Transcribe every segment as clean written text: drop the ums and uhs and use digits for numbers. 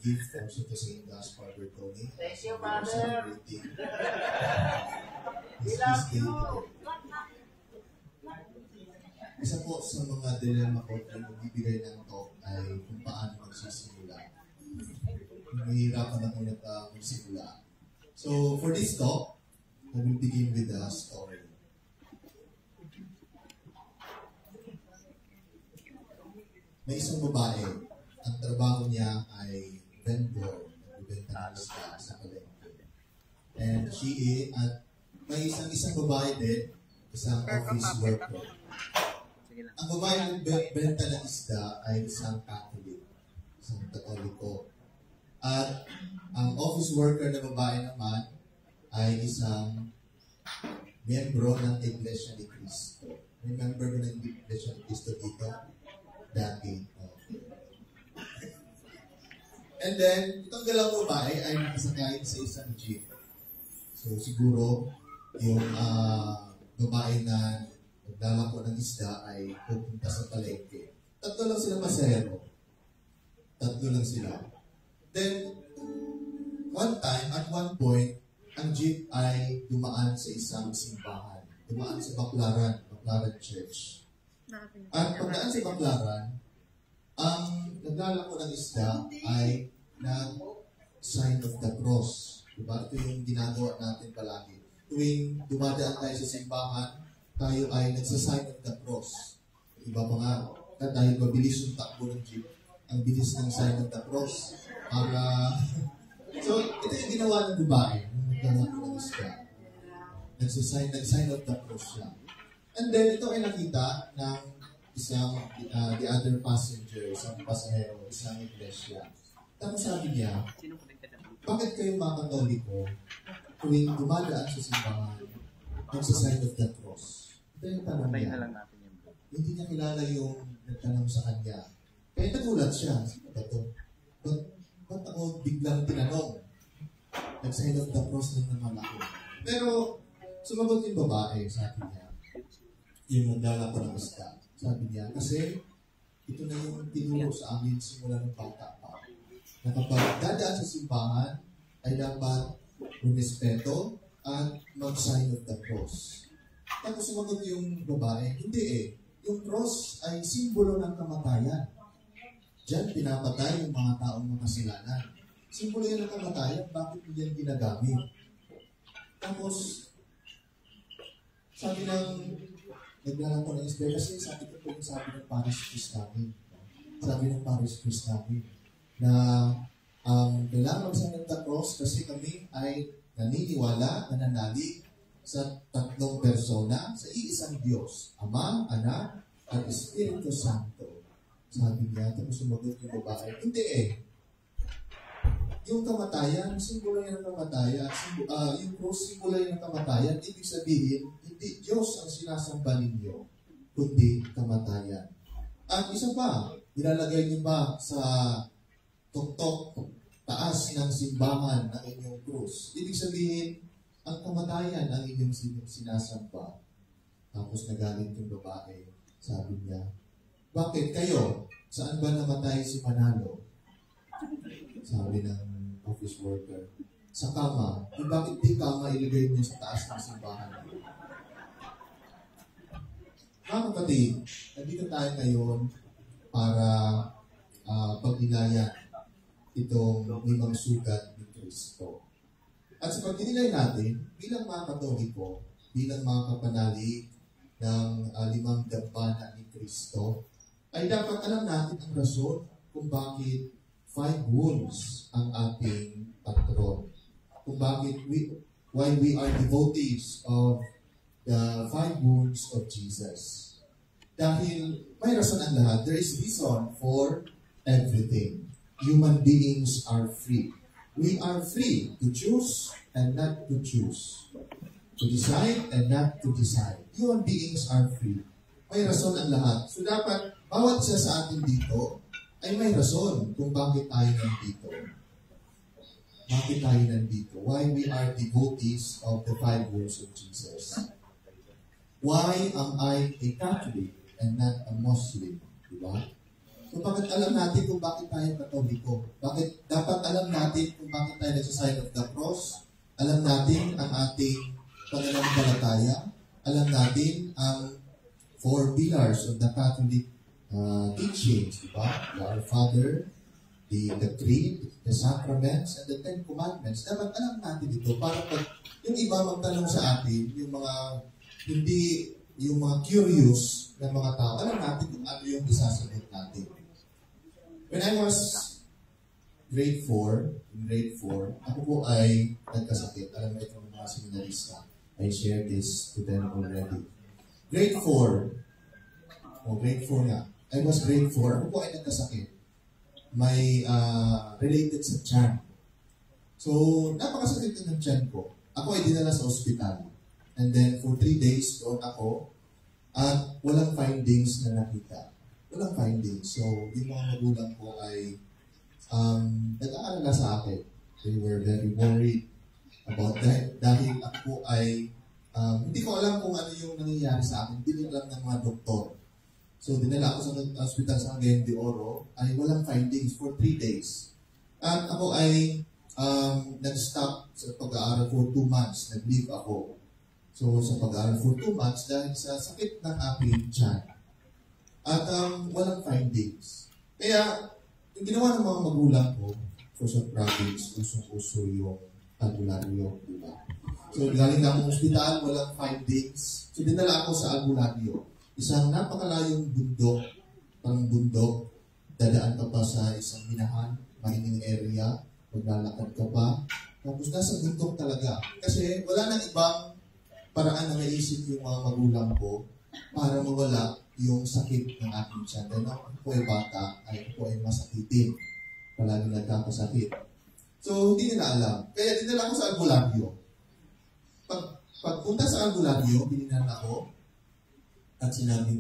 gift also to St. Gaspar Bertoni. Thank you, Father. We love you. Isa po sa mga dilemma ko na magbibigay ng talk ay kung paano magsisimula. Mahirapan ako magsimula. So, for this talk, I will begin with a story. May isang babae, ang trabaho niya ay vendor, nagbibenta ng isda sa palengke. And at may isang babae din, isang office worker. Ang babae ng benta ng isda ay isang Catholic, isang Katoliko. At ang office worker na babae naman ay isang miyembro ng Iglesia ni Cristo. May member ko ng Iglesia ni Cristo dito? Dati. Okay. And then, itong dalawang babae ay nakasakay sa isang jeep. So, siguro, yung babae na naglalako ng isda ay pupunta sa palengke. Tatlo lang sila pasahero. Tatlo lang sila. Then, at one point, ang jeep ay dumaan sa isang simbahan. Dumaan sa Baclaran Church. At pagdaan sa Baclaran, ang naglalako ng isda ay nag-sign of the cross. Diba? Ito yung ginagawa natin palagi. Tuwing dumadaan tayo sa simbahan, tayo ay nagsasign of the cross. Iba pa nga, dahil mabilis yung takbo ng jeep, ang bilis ng sign of the cross. So, ito yung ginawa ng babae, nung naglalako ng isda. Nag-sign of the cross siya. And then, ito ay nakita ng isang, the other passenger, isang pasahero, isang iglesia. Tapos sabi niya, bakit kayo mga Katoliko, tuwing dumadaan sa simbahan, nagsasign of the cross? Ito yung tanong niya. Hindi niya kilala yung nagtanong sa kanya. Kaya nagulat siya. Ba't ako biglang tinanong? Nag-sign of the cross lang naman ako. Pero, sumagot yung babae, sabi niya, yung nagdala ko ng isda. Sabi niya, kasi ito na yung tinuro sa amin simula ng bata pa. Na kapag dadaan sa simbahan, ay dapat rumispeto at mag-sign of the cross. Tapos sumagot yung babae, hindi yung cross ay simbolo ng kamatayan. Diyan pinapatay yung mga taong makasalanan. Simbolo yan ng kamatayan, bakit mo yan ginagamit? Tapos, sabi ng naglalang ko ng isda, kasi sabi ko po yung sabi ng parish priest namin. Sabi ng parish priest namin na kailangan magsign of the cross kasi kami ay naniniwala, nananalig sa tatlong persona sa iisang Diyos, Ama, Anak, at Espiritu Santo. Sabi niya, tapos sumagot yung babae, hindi yung kamatayan, simbolo yan ng kamatayan, yung cross, simbolo yan ng kamatayan, ibig sabihin, hindi Diyos ang sinasamba ninyo, kundi kamatayan. At isa pa, nilalagay niyo ba sa tuktok, taas ng simbahan ng inyong cross? Ibig sabihin, ang kamatayan ang inyong sinasamba. Tapos nagalit yung babae, sabi niya, bakit kayo? Saan ba namatay si Manalo? Sabi ng office worker, sa kama. Bakit di kama ilagay niyo sa taas ng simbahan? Mga kapatid, nandito tayo ngayon para pagnilayan itong limang sugat ni Kristo. At sa pagninilay natin, bilang mga Katoliko, bilang mga kapanalig ng limang dambana ni Kristo, ay dapat alam natin ang rason kung bakit 5 wounds ang ating patron. Kung bakit why we are devotees of the 5 wounds of Jesus. Dahil may rason ang lahat. There is reason for everything. Human beings are free. We are free to choose and not to choose. To decide and not to decide. Human beings are free. May rason ang lahat. So dapat, bawat isa sa atin dito, ay may rason kung bakit tayo nandito. Bakit tayo nandito? Why we are devotees of the 5 wounds of Jesus. Why am I a Catholic and not a Muslim? Diba? So bakit alam natin kung bakit tayo Katoliko? Bakit dapat alam natin kung bakit tayo nagsasign of the cross? Alam natin ang ating pananampalataya. Alam natin ang 4 pillars of the Catholic teachings, diba? The Our Father, the Creed, the Sacraments, and the 10 Commandments. Dapat alam natin ito para pag yung iba magtanong sa atin, yung mga curious na mga tao, alam natin kung ano yung isasagot natin. When I was in grade 4, ako po ay nagkasakit. Alam mo itong mga seminarista. I shared this to them already. Grade 4 nga. I was grade 4. Ako po ay nagkasakit. May related sa tiyan. So, napakasakit na ng tiyan ko. Ako ay dinala sa ospital. And then, for 3 days, doon ako. At walang findings na nakita. Walang findings. So, yung mga magulang ko ay nag-aalala sa akin. They were very worried about that. Dahil ako ay hindi ko alam kung ano yung nangyayari sa akin. Hindi alam ng mga doktor. So, dinala ako sa hospital sa Cagayan de Oro ay walang findings for 3 days. At ako ay nag-stop sa pag-aaral for 2 months. Nag-leave ako. So, sa pag-aaral for 2 months dahil sa sakit ng aking tiyan. At walang findings. Kaya, yung ginawa ng mga magulang ko, Quezon Province, usong-uso yung albularyo, diba? So, galing na akong hospital, walang findings. So, dinala ako sa albularyo. Isang napakalayong bundok, parang bundok, dadaan ka pa sa isang minahan, mining area, maglalakad ka pa. Tapos nasa bundok talaga. Kasi wala nang ibang paraan na naisip yung mga magulang ko para mawala yung sakit ng aking tiyan. Dahil ako po ay bata, ay ako ay masakitin. Palagi nagkakasakit. So, hindi nila alam. Kaya dinala ako sa albularyo. Pagpunta sa albularyo, bininan ako at sinabi,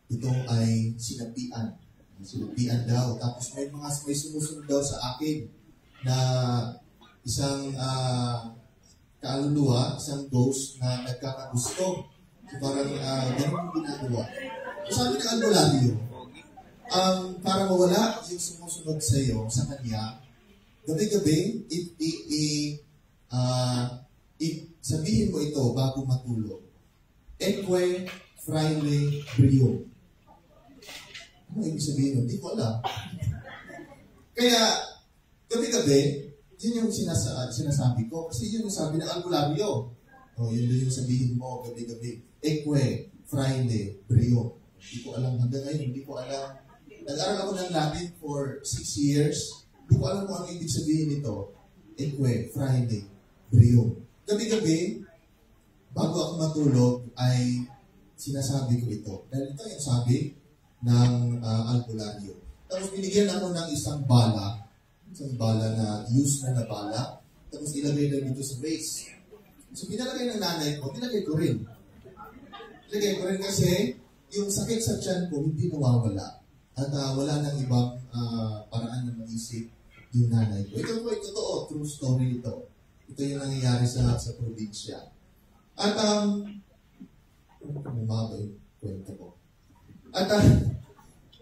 ito ay sinapian. Sinapian daw. Tapos may sumusunod daw sa akin na isang kaluluwa, isang ghost na nagkakagusto. So parang ganun yung ginagawa. So sabi ng albularyo, para mawala yung sumusunod sa iyo, sa kanya, gabi-gabi, sabihin mo ito bago matulog. Eque fraile brio. Ano ibig sabihin nun? Hindi ko alam. Kaya, gabi-gabi, yun yung sinasabi ko. Kasi yun yung sabi ng albularyo. Yun yung sabihin mo gabi-gabi. Eque, fraile, brio. Hindi ko alam hanggang ngayon. Hindi ko alam. Nag-aral ako ng Latin for 6 years. Hindi ko alam kung ano ibig sabihin nito. Eque, fraile, brio. Gabi-gabi, bago ako matulog, ay sinasabi ko ito. Dahil ito yung sabi ng albularyo. Tapos binigyan ako ng isang bala na use na bala. Tapos ilagay na dito sa vase. So, pinalagay ng nanay ko, nilagay ko rin. Nilagay ko rin kasi yung sakit sa tiyan ko hindi nawawala. At wala nang ibang paraan na mag-isip yung nanay ko. Ito po, totoo, true story ito. Ito yung nangyayari sa probinsya. At, umaba yung kwento ko. At,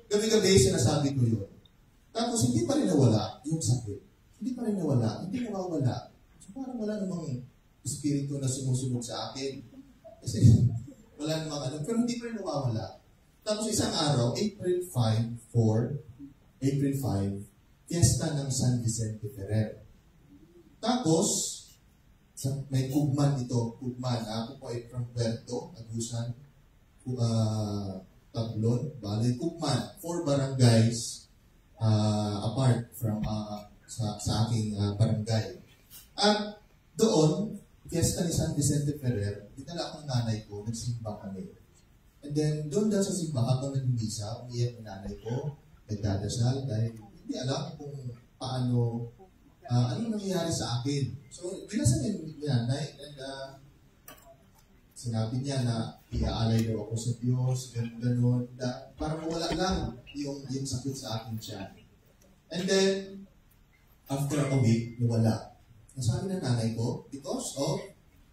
gabi-gabi sinasabi ko yun. Tapos, hindi pa rin nawala yung sakit. Hindi pa rin nawala. Hindi nawawala. So, parang wala namang espiritu na sumusunod sa akin. Kasi wala namang pero hindi pa rin nawawala. Tapos isang araw, April 5, fiesta ng San Vicente Ferrer. Tapos, may kugman ito. Kugman. Ako po ay from Puerto, Agusan, Tablon, Bale, Kugman. 4 barangays apart from sa aking barangay. At doon, fiesta ni San Vicente Ferrer, dinala akong nanay ko, nagsimba kami. And then, doon daw sa simba, habang nag-misa, umiyak ng nanay ko, nagdadasal, dahil hindi alam kung paano, ano nangyayari sa akin. So, binasa niya ni nanay, and sinabi niya na iaalay daw ako sa Diyos, gano'n, para mawala lang yung sakit sa akin siya. And then, after a week, nawala. Nasabi ng nanay ko, because of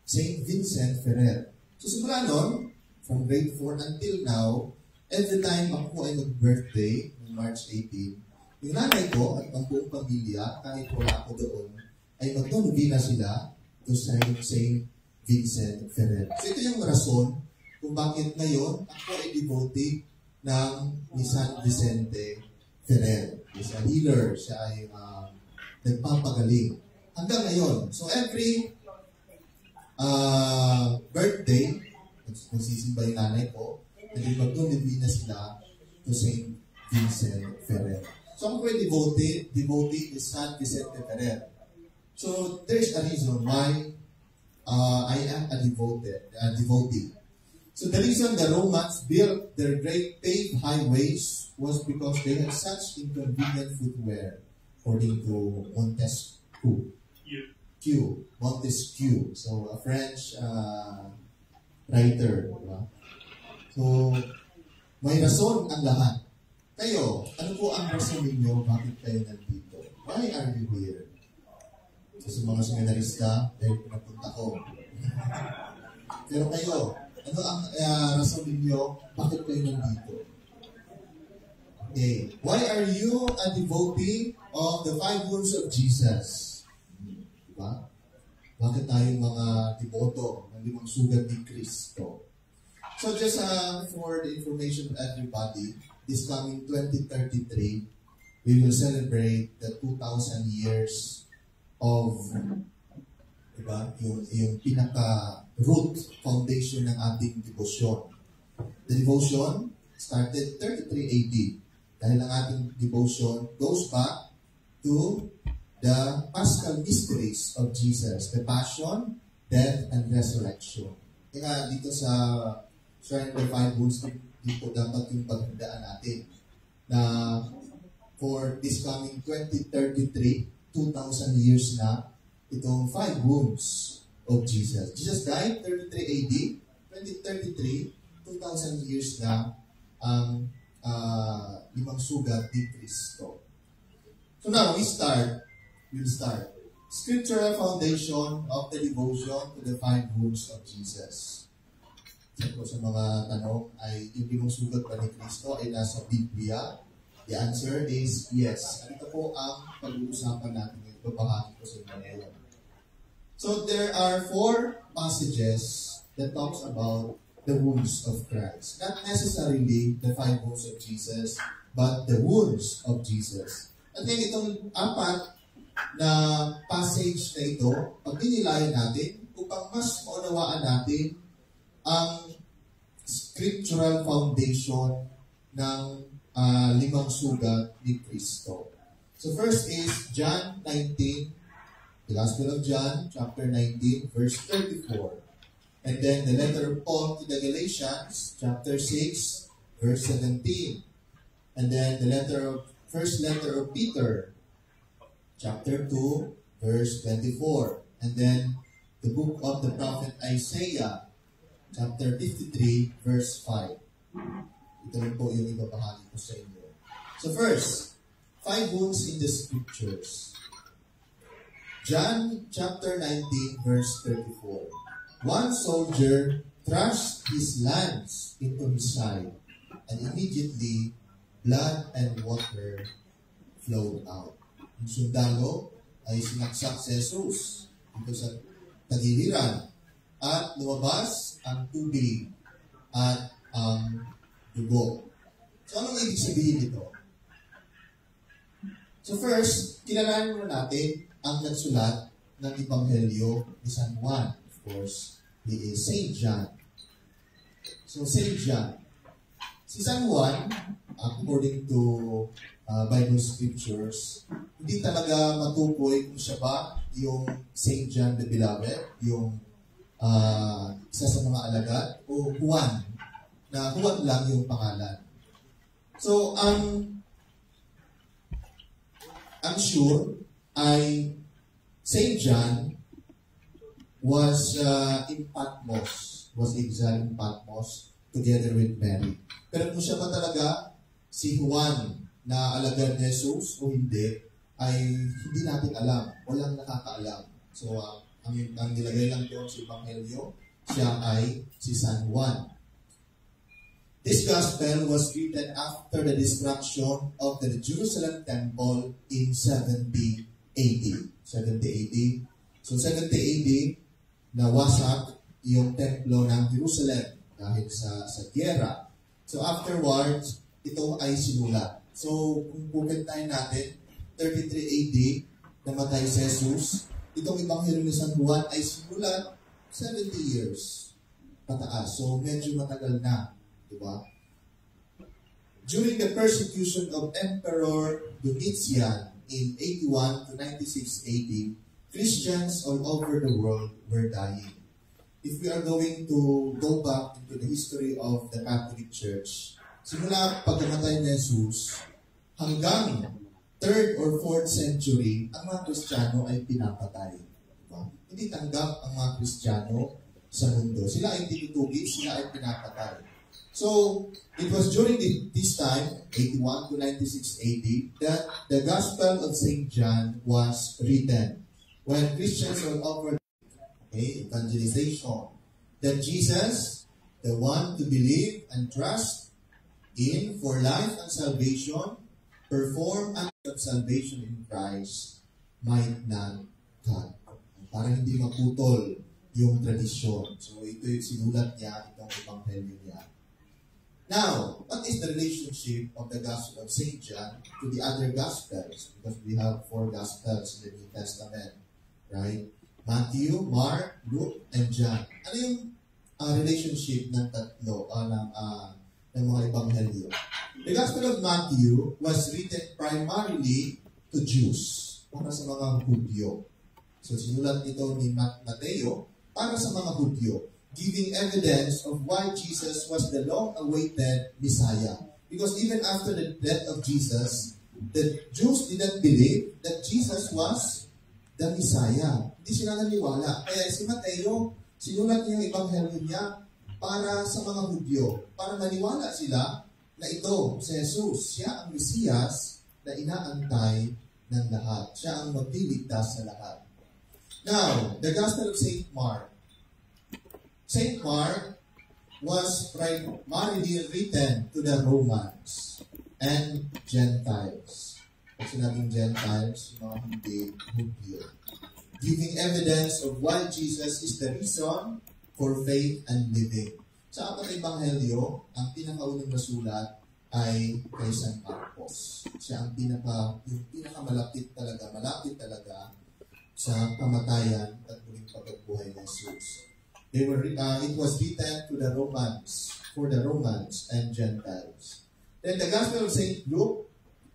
St. Vincent Ferrer. So simula nun, from grade 4 until now, every time ako po ay mag-birthday, ng March 18, yung nanay ko at ang buong pamilya, kahit wala ako doon, ay magtunubina sila to St. Vincent Ferrer. So ito yung rason kung bakit ngayon ako ay devotee ng ni San Vicente Ferrer. He's a healer. Siya ay nagpapagaling. Hanggang ngayon. So every birthday, nagsisimba yung nanay ko, magtunubina sila to St. Vincent Ferrer. So ako ay devotee ni San Vicente Ferrer. So there's a reason why I am a devotee. So the reason the Romans built their great paved highways was because they had such inconvenient footwear, according to Montesquieu. Montesquieu. So a French writer. Diba? So may rason ang lahat. Kayo, ano po ang rason ninyo bakit kayo nandito? Why are you here? So, sa mga seminarista, dahil pinapunta ko. Pero kayo, ano ang rason ninyo? Bakit kayo nandito? Okay. Why are you a devotee of the 5 wounds of Jesus? Diba? Bakit tayo mga devoto ng 5 sugat ni Kristo? So just for the information of everybody, this coming 2033, we will celebrate the 2,000 years of yung pinaka-root foundation ng ating devotion. The devotion started 33 AD dahil ang ating devotion goes back to the Paschal mysteries of Jesus, the Passion, Death, and Resurrection. Kaya dito sa Shrine of the 5 Wounds, dito dapat yung paghandaan natin na for this coming 2033, 2,000 years na itong 5 wounds of Jesus. Jesus died 33 AD, 2033, 2,000 years na ang 5 sugat ni Kristo. So now, we'll start. Scriptural foundation of the devotion to the 5 wounds of Jesus. So, sa mga tanong ay yung 5 sugat ba ni Kristo ay nasa Biblia? The answer is yes. Ito po ang pag-uusapan natin ngayon. Babahagi ko sa inyo ngayon. So there are 4 passages that talks about the wounds of Christ. Not necessarily the 5 wounds of Jesus, but the wounds of Jesus. At then itong 4 na passage na ito, pagninilayan natin upang mas maunawaan natin ang scriptural foundation ng 5 sugat ni Kristo. So first is John 19, the Gospel of John, chapter 19, verse 34. And then the letter of Paul to the Galatians, chapter 6, verse 17. And then the first letter of Peter, chapter 2, verse 24. And then the book of the prophet Isaiah, chapter 53, verse 5. Ito rin po yung ibabahagi ko sa inyo. So first, 5 wounds in the scriptures. John chapter 19, verse 34. One soldier thrust his lance into his side, and immediately blood and water flowed out. Yung sundalo ay sinaksak si Jesus dito sa tagiliran at lumabas ang tubig at ang dugo. So, anong ibig sabihin nito? So first, kilalanin muna natin ang nagsulat ng Ebanghelyo ni San Juan. Of course, he is Saint John. So, Saint John. Si San Juan, according to Bible scriptures, hindi talaga matukoy kung siya ba yung Saint John the Beloved, yung isa sa mga alagad, o Juan, na Juan lang yung pangalan. So, ang sure ay Saint John was in Patmos, was exiled in Patmos together with Mary. Pero kung siya ba talaga si Juan na alagad ni Jesus o hindi, ay hindi natin alam. Walang nakakaalam. So, ang nilagay lang doon sa Ebanghelyo, siya ay si San Juan. This gospel was written after the destruction of the Jerusalem temple in 70 AD. 70 AD. So 70 AD, nawasak yung templo ng Jerusalem dahil sa giyera. So afterwards, ito ay sinulat. So kung pupuntahin natin, 33 AD, namatay si Jesus. Itong Ebanghelyo ni San Juan ay sinulat 70 years pataas. So medyo matagal na. Diba? During the persecution of Emperor Domitian in 81 to 96 AD, Christians all over the world were dying. If we are going to go back into the history of the Catholic Church, simula pagkamatay ni Jesus, hanggang 3rd or 4th century, ang mga Kristiyano ay pinapatay. Diba? Hindi tanggap ang mga Kristiyano sa mundo. Sila ay tinutugis, sila ay pinapatay. So, it was during this time, 81 to 96 AD, that the Gospel of St. John was written. When Christians were offered evangelization, that Jesus, the one to believe and trust in for life and salvation, perform acts of salvation in Christ, might not cut. Para hindi maputol yung tradisyon. So, ito yung sinulat niya, itong Ebanghelyo niya. Now, what is the relationship of the Gospel of St. John to the other Gospels? Because we have 4 Gospels in the New Testament, right? Matthew, Mark, Luke, and John. Ano yung relationship ng tatlo ng mga Ebanghelyo? The Gospel of Matthew was written primarily to Jews, para sa mga Hudyo. So, sinulat ito ni Mateo para sa mga Hudyo, giving evidence of why Jesus was the long-awaited Messiah. Because even after the death of Jesus, the Jews didn't believe that Jesus was the Messiah. Hindi sila naniwala. Kaya si Mateo, sinulat niya yung Ebanghelyo niya para sa mga Hudyo, para maniwala sila na ito, si Jesus, siya ang Mesiyas na inaantay ng lahat. Siya ang magliligtas sa lahat. Now, the Gospel of St. Mark. St. Mark was primarily written to the Romans and Gentiles. Pag sinabing Gentiles, mga hindi Hudyo. Giving evidence of why Jesus is the reason for faith and living. Sa apat na Ebanghelyo, ang pinakaunang nasulat ay kay San Marcos. Siya ang pinakamalapit talaga sa kamatayan at muling pagbuhay ng Jesus. It was written to the Romans, for the Romans and Gentiles. Then the Gospel of St. Luke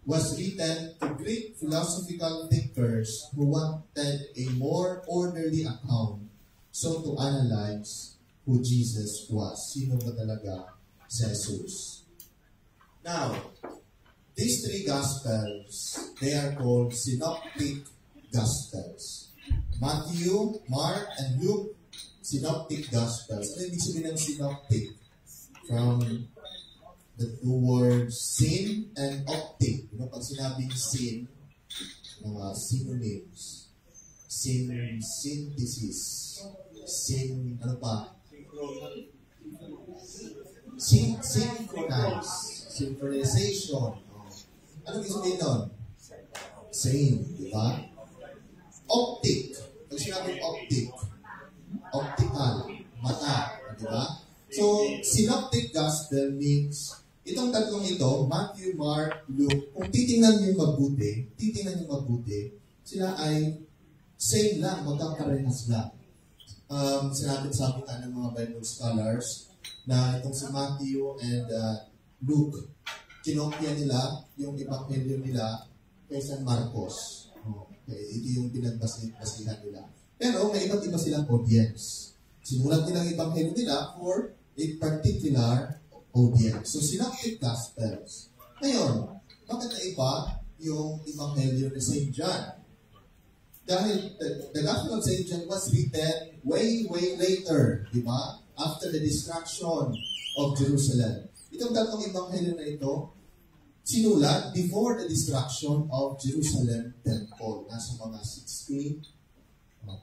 was written to Greek philosophical thinkers who wanted a more orderly account, so to analyze who Jesus was. Sino ba talaga si Jesus? Now, these 3 Gospels, they are called Synoptic Gospels. Matthew, Mark, and Luke, Synoptic Gospels. Ano ibig sabihin ng synoptic? From the 2 words sin and optic. Pag sinabing sin, mga synonyms. Synthesis. Ano pa? Synchronize. Synchronization. Ano ibig sabihin nun? Same, di ba? Optic. Pag sinabing optic, optical, mata, di ba? So, synoptic gospel means, itong tatlong ito, Matthew, Mark, Luke, kung titingnan niyo mabuti, sila ay same lang, magkakarehas lang. Sabi ng mga Bible scholars, na itong si Matthew and Luke, kinopya nila yung Ebanghelyo nila kay San Marcos. Okay, ito yung pinagbasihan nila. Pero may iba't iba silang audience. Sinulat nilang Ebanghelyo nila for a particular audience. So, synoptic gospels. Ngayon, bakit na iba yung Ebanghelyo ni St. John? Dahil the Gospel of St. John was written way later, di ba? After the destruction of Jerusalem. Itong tatlong Ebanghelyo na ito, sinulat before the destruction of Jerusalem Temple. Nasa mga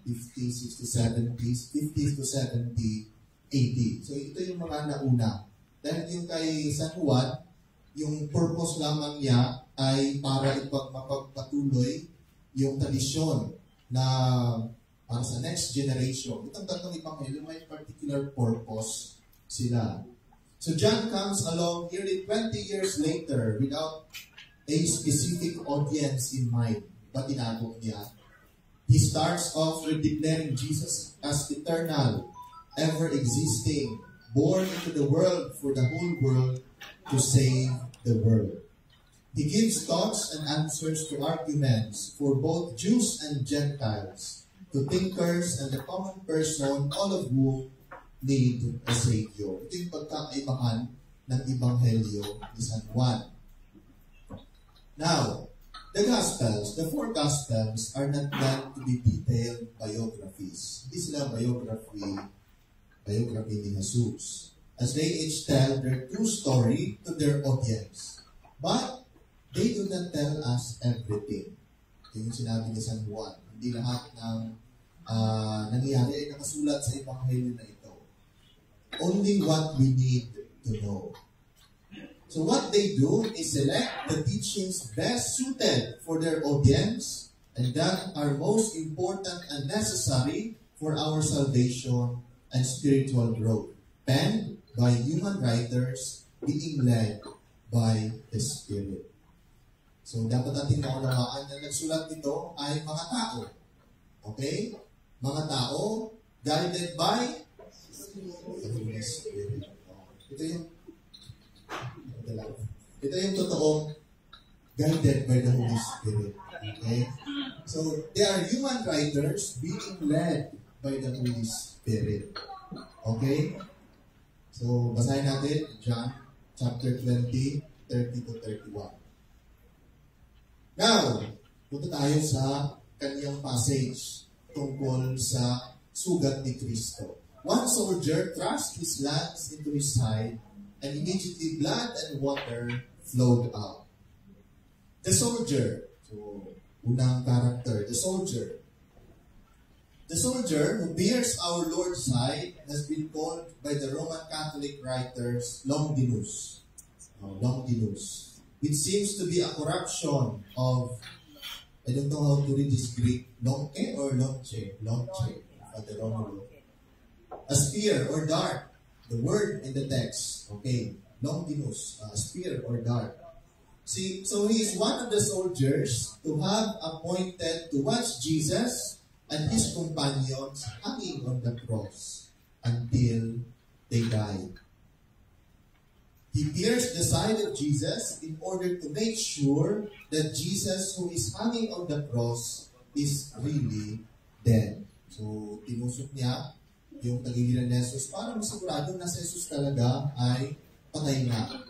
50s to 70 AD. So ito yung mga nauna Dahil yung kay San Juan, yung purpose lamang niya ay para mapagpatuloy yung tradisyon na para sa next generation. Itong tatlong Ebanghelyo may particular purpose sila. So John comes along nearly 20 years later without a specific audience in mind. But tinago niya. He starts off with declaring Jesus as eternal, ever-existing, born into the world for the whole world to save the world. He gives thoughts and answers to arguments for both Jews and Gentiles, to thinkers and the common person, all of whom need a Savior. Ito yung pagkakaibahan ng Ebanghelyo ni San Juan. Now, the Gospels, the four Gospels are not meant to be detailed biographies. Hindi sila biography ni Jesus. As they each tell their true story to their audience. But, they do not tell us everything. Ito yung sinabi ni San Juan. Hindi lahat ng nangyayari ay nakasulat sa Ebanghelyo na ito. Only what we need to know. So what they do is select the teachings best suited for their audience and that are most important and necessary for our salvation and spiritual growth, penned by human writers, being led by the Spirit. So dapat natin maunawaan na nagsulat nito ay mga tao. Okay? Mga tao guided by the Holy Spirit. Ito yung totoong guided by the Holy Spirit. Okay? So, they are human writers being led by the Holy Spirit. Okay? So, basahin natin John chapter 20, 30 to 31. Now, punta tayo sa kaniyang passage tungkol sa sugat ni Kristo. One soldier thrust his lance into his side, and immediately blood and water flowed out. The soldier, so unang character, the soldier who bears our Lord's side has been called by the Roman Catholic writers Longinus, which seems to be a corruption of, I don't know how to read this Greek, lonche or lonche, Father Romulo. A spear or dart, the word in the text, okay, Longinus, spear or dart. See, so he is one of the soldiers to have appointed to watch Jesus and his companions hanging on the cross until they died. He pierced the side of Jesus in order to make sure that Jesus who is hanging on the cross is really dead. So, tinusok niya yung tagiliran ni Jesus para masigurado na si Jesus talaga ay patay na.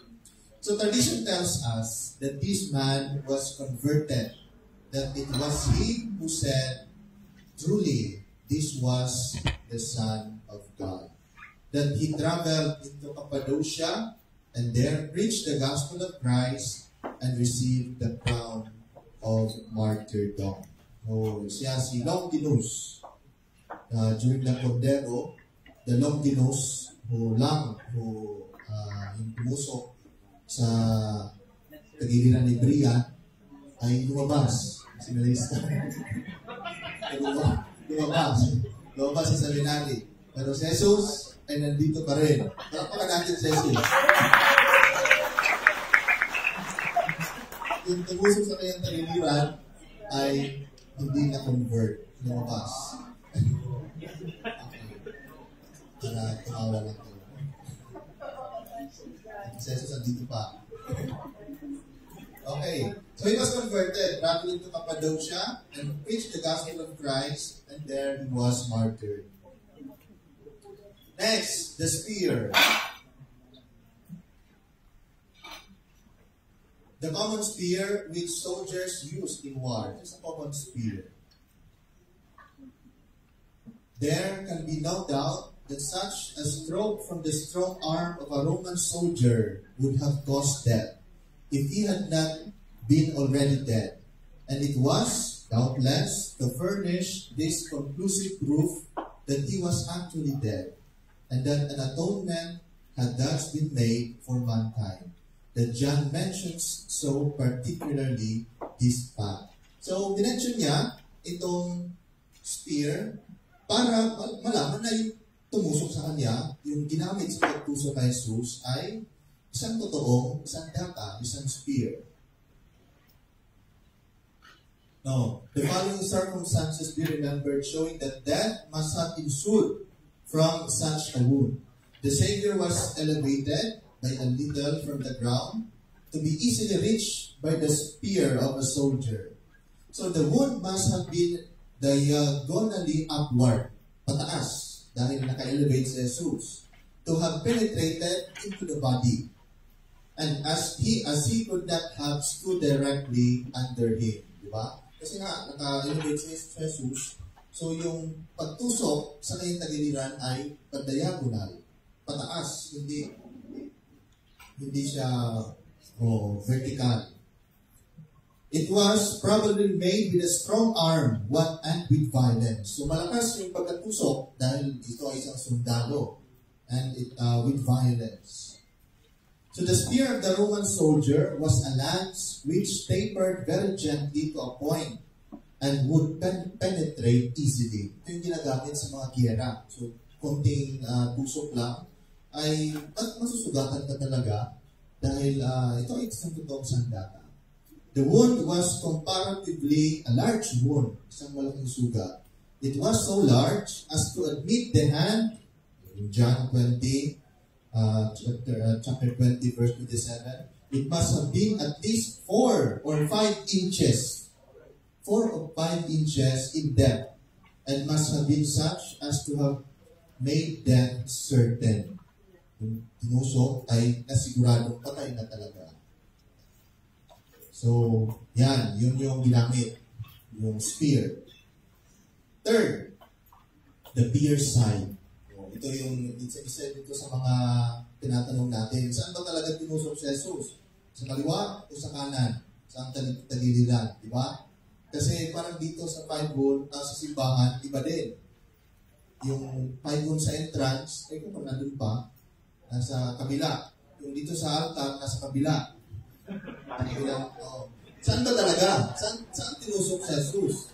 So tradition tells us that this man was converted, that it was he who said, truly, this was the Son of God. That he traveled into Cappadocia and there preached the gospel of Christ and received the crown of martyrdom. So, siya si Longinus. During the Cordero, the Longinus who pumusok sa tagiliran ni Brian ay lumabas. Sinalista. lumabas sa seminary. Pero si Jesus ay nandito pa rin. Palakpakan natin si Jesus. Yung tumusok sa kanyang tagiliran ay hindi na-convert. Lumabas. Para tumawa lang ito. Si Jesus nandito pa. Okay. So he was converted, traveling to Cappadocia, and preached the gospel of Christ, and there he was martyred. Next, the spear. The common spear which soldiers used in war. It's a common spear. There can be no doubt that such a stroke from the strong arm of a Roman soldier would have caused death if he had not been already dead. And it was, doubtless, to furnish this conclusive proof that he was actually dead, and that an atonement had thus been made for mankind, that John mentions so particularly this fact. So, dinention niya itong spear para malaman na yung tumusok sa kanya, yung ginamit sa pagtusok kay Jesus ay isang totoong, isang data, isang spear. No, the following circumstances be remembered, showing that death must have ensued from such a wound. The Savior was elevated by a little from the ground to be easily reached by the spear of a soldier. So the wound must have been diagonally upward, pataas, dahil naka-elevate si Jesus, to have penetrated into the body. And as he could not have stood directly under him. Diba? Kasi nga, naka-elevate si Jesus, so yung pagtusok sa kanyang tagiliran ay padiagonal, pataas, hindi siya vertical. It was probably made with a strong arm, and with violence. So malakas yung pagkatusok dahil ito ay isang sundalo, and with violence. So the spear of the Roman soldier was a lance which tapered very gently to a point and would penetrate easily. Ito yung ginagamit sa mga giyera. So konting tusok lang ay masusugatan ka talaga dahil ito ay isang totoong sandata. The wound was comparatively a large wound, isang malaking sugat. It was so large as to admit the hand, in John 20, chapter 20, verse 27, it must have been at least 4 or 5 inches, 4 or 5 inches in depth, and must have been such as to have made death certain. Yung tinusok ay nasiguradong patay na talaga. So, yun yung ginamit, yung spear. Third, the pierced side. Ito yung isa dito sa mga tinatanong natin. Saan ba talaga tinusok si Jesus? Sa kaliwa o sa kanan? Saan tagiliran? Diba? Kasi parang dito sa Bible, sa simbahan, iba din. Yung Bible sa entrance, kung nandun pa, nasa kabila. Yung dito sa altar, nasa kabila. Saan ba talaga? Saan tinusok si Jesus?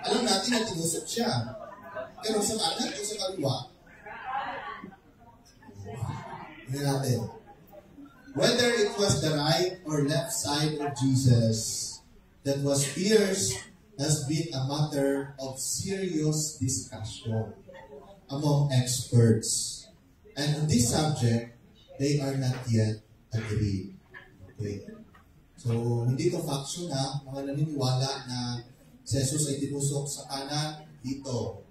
Alam natin na tinusok siya. Pero sa kanan o sa kaliwa? Tingnan natin. Whether it was the right or left side of Jesus that was pierced has been a matter of serious discussion among experts. And on this subject, they are not yet agreed. Okay. So, hindi ito faction mga naniniwala na si Jesus ay tinusok sa kanan dito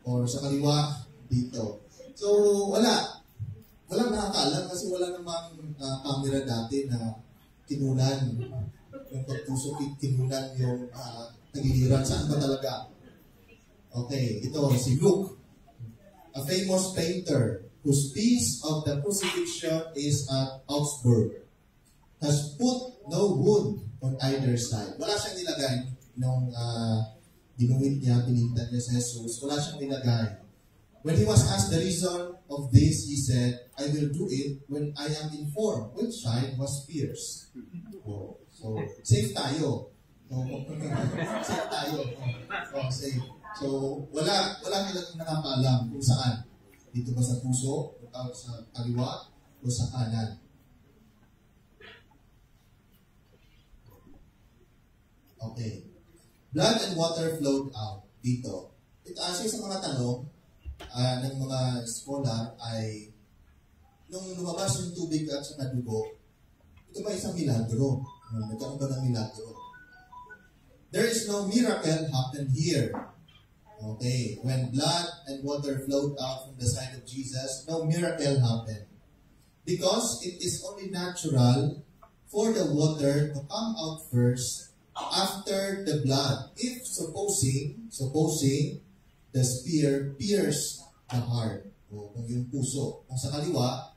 or sa kaliwa dito. So, walang nakakaalam kasi wala namang camera dati na kinunan yung pagtusok, kinunan yung tagiliran. Saan ba talaga? Okay, ito si Luke, a famous painter whose piece of the crucifixion is at Augsburg, has put no wound on either side. Wala siyang nilagay nung ginuhit niya, pinintan niya sa Jesus. Wala siyang nilagay. When he was asked the reason of this, he said, I will do it when I am informed which side was pierced. So, safe tayo. Safe tayo. Safe. So, wala nilang nakakaalam kung saan. Dito ba sa puso, o sa kaliwa, o sa kanan. Okay. Blood and water flowed out dito. Ito kasi sa mga tanong ng mga scholar ay nung lumabas yung tubig at sa dugo, ito ba isang milagro? Nagkaroon ba ng milagro? There is no miracle happened here. Okay. When blood and water flowed out from the side of Jesus, no miracle happened. Because it is only natural for the water to come out first after the blood, if supposing the spear pierced the heart, o kung yung puso, kung sa kaliwa,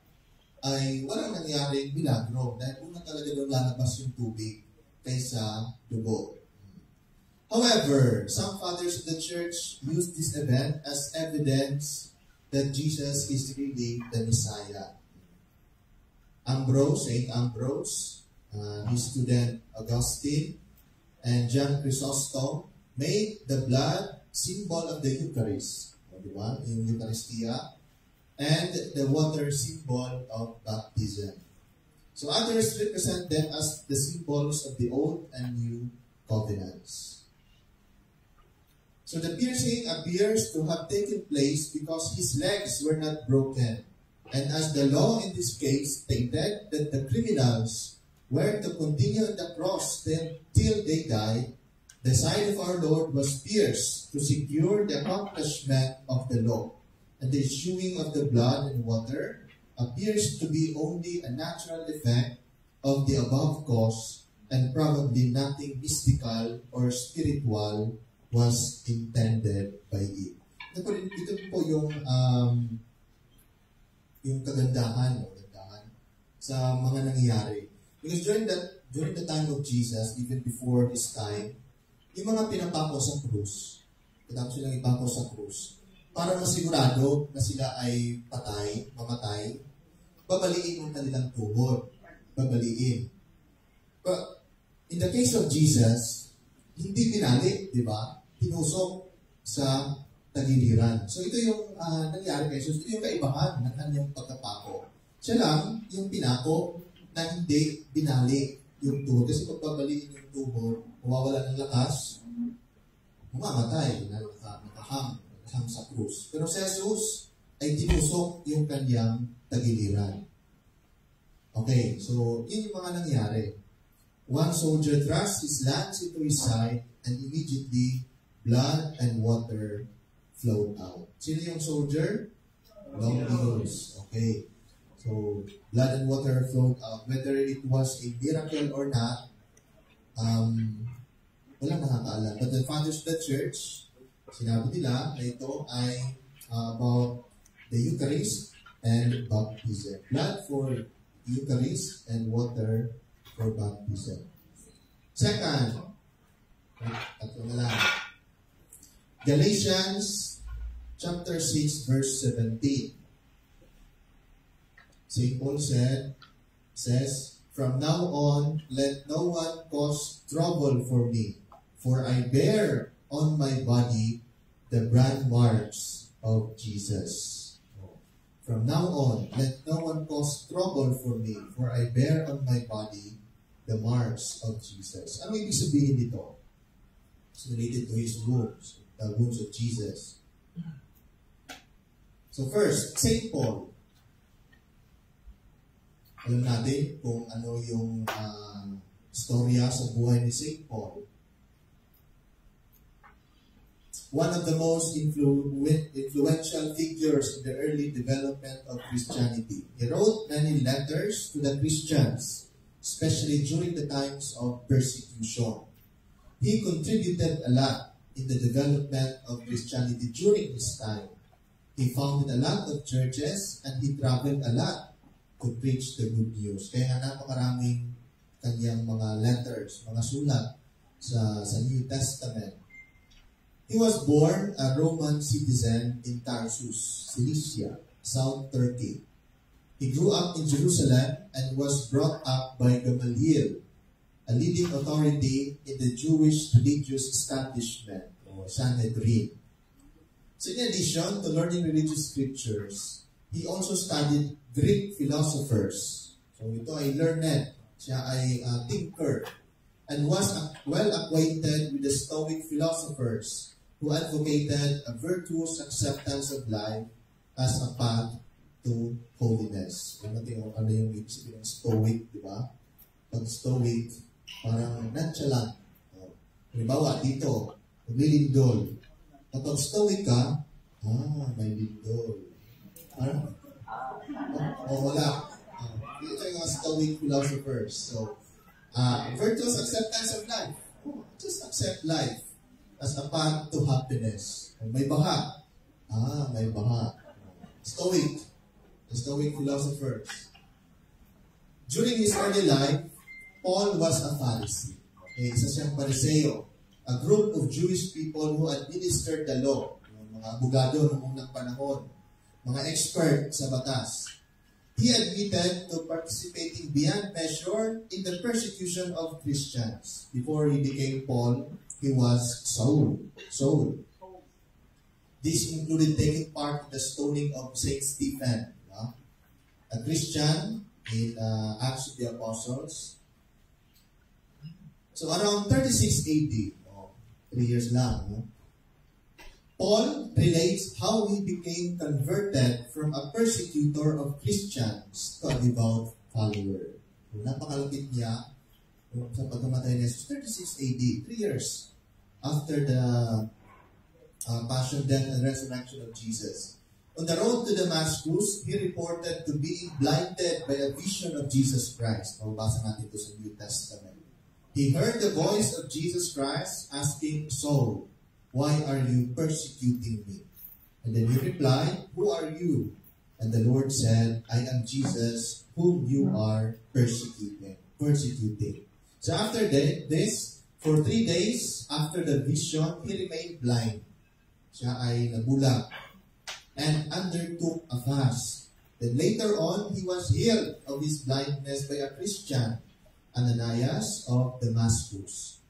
ay walang nangyaring milagro dahil una talaga doon lalabas yung tubig kaysa dugo. However, some fathers of the church use this event as evidence that Jesus is really the Messiah. Ambrose, Saint Ambrose, his student Augustine, and John Chrysostom made the blood symbol of the Eucharist, diba? Yung Eucharistia, and the water symbol of baptism. So others represent them as the symbols of the Old and New Covenants. So the piercing appears to have taken place because his legs were not broken. And as the law in this case stated that the criminals were to continue on the cross till they died, the side of our Lord was pierced to secure the accomplishment of the law. And the issuing of the blood and water appears to be only a natural effect of the above cause, and probably nothing mystical or spiritual was intended by it. Ito po yung kagandahan sa mga nangyayari. Because during the time of Jesus, even before his time, yung mga pinapako sa krus, katapos silang ipako sa krus, para masigurado na sila ay mamatay, babaliin ang kanilang tuhod. Babaliin. But in the case of Jesus, hindi binalik, di ba? Tinusok sa tagiliran. So ito yung nangyari kay Jesus. Ito yung kaibahan ng kanyang pagkapako. Siya lang yung pinako na hindi binalik yung tuhod. Kasi pag babaliin yung tuhod, mawawala ng lakas, mamamatay, nakahang sa krus. Pero si Jesus ay tinusok yung kanyang tagiliran. Okay, so yun yung mga nangyari. One soldier thrust his lance into his side and immediately blood and water flowed out. Sino yung soldier? Long nose. Okay. So, blood and water flowed out. Whether it was a miracle or not, walang nakakaalam. But the fathers of the church, sinabi nila na ito ay about the Eucharist and baptism. Blood for Eucharist and water for baptism. Second, Galatians chapter 6 verse 17. St. Paul says, "From now on, let no one cause trouble for me, for I bear on my body the brand marks of Jesus." From now on, let no one cause trouble for me, for I bear on my body the marks of Jesus. Ano ibig sabihin nito? It's related to his wounds, the wounds of Jesus. So first, St. Paul. Alam natin kung ano yung storya sa buhay ni St. Paul. One of the most influential figures in the early development of Christianity. He wrote many letters to the Christians, especially during the times of persecution. He contributed a lot in the development of Christianity during his time. He founded a lot of churches and he traveled a lot to preach the good news. Kaya napakaraming kanyang mga letters, mga sulat sa New Testament. He was born a Roman citizen in Tarsus, Cilicia, South Turkey. He grew up in Jerusalem and was brought up by Gamaliel, a leading authority in the Jewish religious establishment, or Sanhedrin. So in addition to learning religious scriptures, he also studied Greek philosophers. So ito ay learned, siya ay thinker, and was well acquainted with the Stoic philosophers who advocated a virtuous acceptance of life as a path to holiness. Ano yung ibig sabihin ng Stoic, di ba? Pag Stoic, parang nonchalant. Halimbawa, dito, maglilindol. Kapag Stoic ka, may lindol. Ano? Wala. Ito yung mga Stoic philosophers. So, virtuous acceptance of life. Just accept life as a path to happiness. May baha. May baha. Stoic. The Stoic philosophers. During his early life, Paul was a Pharisee. Isa siyang Pariseo. A group of Jewish people who administered the law. Yung mga abogado noong unang panahon. mga expert sa batas. He admitted to participating beyond measure in the persecution of Christians. Before he became Paul, he was Saul. This included taking part in the stoning of Saint Stephen, a Christian in Acts of the Apostles. So around 36 AD, 3 years lang, Paul relates how he became converted from a persecutor of Christians to a devout follower. Napakalapit niya sa pagkamatay ni Jesus, 36 AD, 3 years after the passion, death, and resurrection of Jesus. On the road to Damascus, he reported to being blinded by a vision of Jesus Christ. Mababasa natin ito sa New Testament. He heard the voice of Jesus Christ asking Saul, "Why are you persecuting me?" And then he replied, "Who are you?" And the Lord said, "I am Jesus, whom you are persecuting." So after this, for 3 days after the vision, he remained blind. Siya ay nabulag and undertook a fast. Then later on, he was healed of his blindness by a Christian, Ananias of Damascus.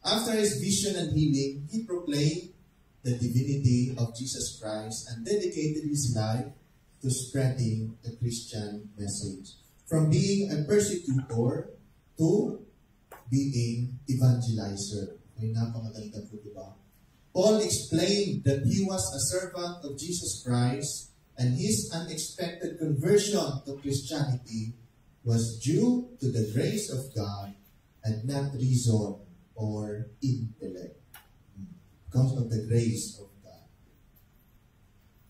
After his vision and healing, he proclaimed the divinity of Jesus Christ and dedicated his life to spreading the Christian message. From being a persecutor to being evangelizer. May napakaganda po, diba? Paul explained that he was a servant of Jesus Christ and his unexpected conversion to Christianity was due to the grace of God and not reason or intellect. Because of the grace of God.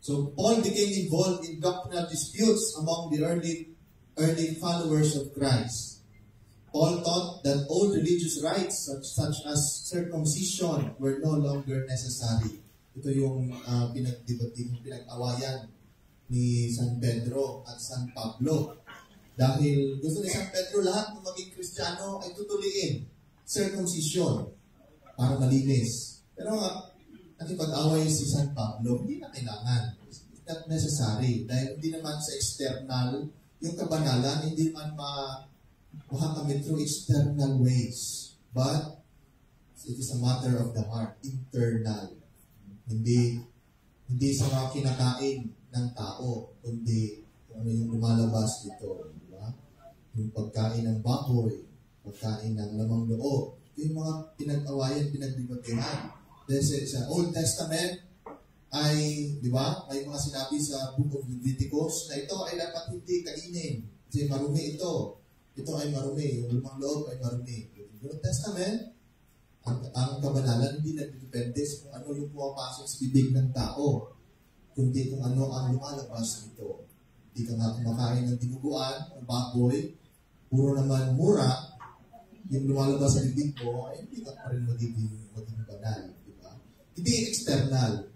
So Paul became involved in doctrinal disputes among the early followers of Christ. Paul taught that old religious rites such as circumcision were no longer necessary. Ito yung pinag-awayan ni San Pedro at San Pablo. Dahil gusto ni San Pedro lahat ng maging Kristiyano ay tutuliin circumcision para malinis. Pero nakipag-away si San Pablo, hindi na kailangan. It's not necessary. Dahil hindi naman sa external, yung kabanalan, hindi naman makakamit through external ways. But it is a matter of the heart, internal. Hindi sa mga kinakain ng tao, kundi kung ano yung lumalabas dito. Diba? Yung pagkain ng baboy, pagkain ng lamang loob. Ito yung mga pinag-awayan, pinagdibatehan. Then sa Old Testament ay, di ba, may mga sinabi sa Book of Leviticus na ito ay dapat hindi kainin. Kasi marumi ito. Ito ay marumi. Yung lamang loob ay marumi. Yung Old Testament, ang kabanalan hindi nagdepende sa kung ano yung pumapasok sa bibig ng tao, kundi kung ano ang lumalabas nito. Hindi ka nga kumakain ng dinuguan, ng baboy, puro naman mura, yung lumalabas sa bibig mo, ay hindi ka pa rin magiging banal. Diba? Hindi external,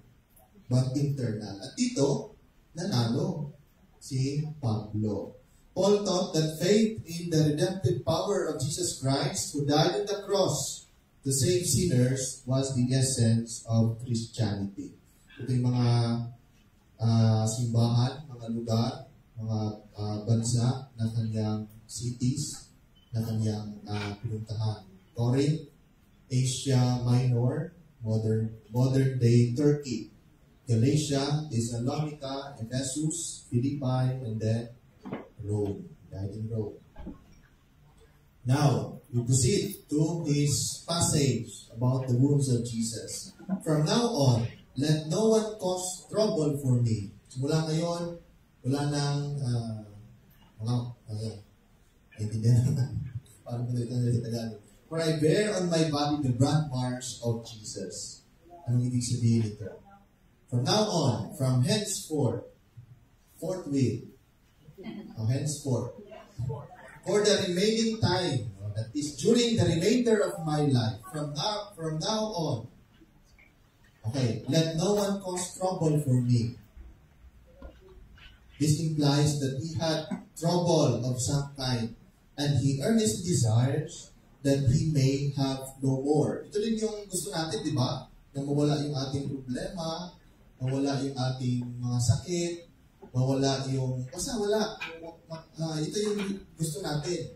but internal. At dito, nanalo si Pablo. Paul taught that faith in the redemptive power of Jesus Christ, who died on the cross to save sinners, was the essence of Christianity. Ito yung mga simbahan, mga lugar, mga bansa na kanyang cities na kanyang pinuntahan. Corinth, Asia Minor, modern day Turkey, Galatia, Thessalonica, Ephesus, Philippi, and then Rome. Died in Rome. Now, we proceed to his passage about the wounds of Jesus. From now on, let no one cause trouble for me. Simula ngayon, wala nang paano ba ito sa Tagalog? For I bear on my body the brand marks of Jesus. Anong ibig sabihin ito? From now on, from henceforth, henceforth, for the remaining time, that is during the remainder of my life, from now on, okay, let no one cause trouble for me. This implies that he had trouble of some kind, and he earnestly desires that he may have no more. Ito rin yung gusto natin, di ba? Na mawala yung ating problema, mawala yung ating mga sakit, mawala yung, basta wala. Ito yung gusto natin.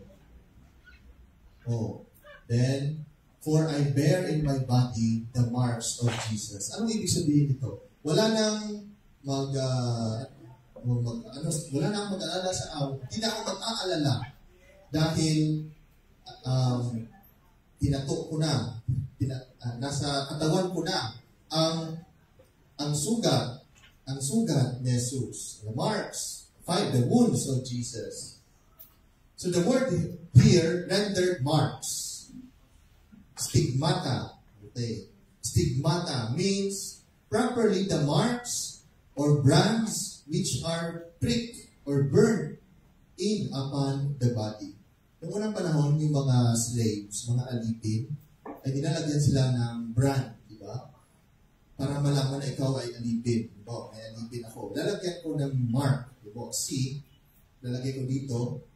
Then, for I bear in my body the marks of Jesus. Anong ibig sabihin nito? Wala nang wala nang mag-aalala sa hindi na ako mag-aalala dahil tinato ko na, nasa katawan ko na ang sugat ni Jesus. The marks, the wounds of Jesus. So the word here rendered marks. Stigmata. Okay. Stigmata means properly the marks or brands which are pricked or burned in upon the body. Noong unang panahon, yung mga slaves, mga alipin, ay nilalagyan sila ng brand, di ba? Para malaman na ikaw ay alipin. Diba? May alipin ako. Lalagyan ko ng mark. Diba? C, lalagay ko dito,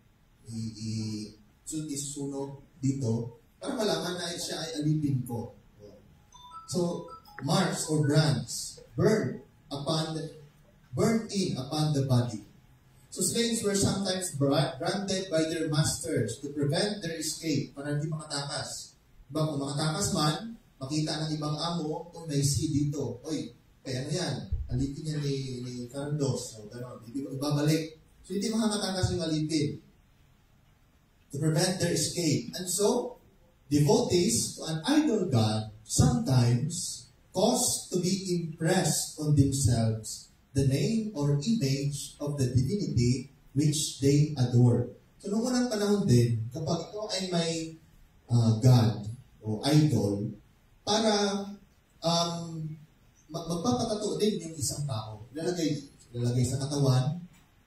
isusunog dito, para malaman na siya ay alipin ko. So, marks or brands burned in upon the body. So, slaves were sometimes branded by their masters to prevent their escape para hindi makatakas. Diba, kung makatakas man, makita ng ibang amo, may C dito. Kaya ano yan? Alipin niya ni Carlos. So, gano'n, ibabalik. So, hindi makatakas yung alipin. To prevent their escape. And so, devotees to an idol god sometimes cause to be impressed on themselves the name or image of the divinity which they adore. So, noong unang panahon din, kapag ito ay may god o idol, para magpapatato din yung isang tao. Lalagay sa katawan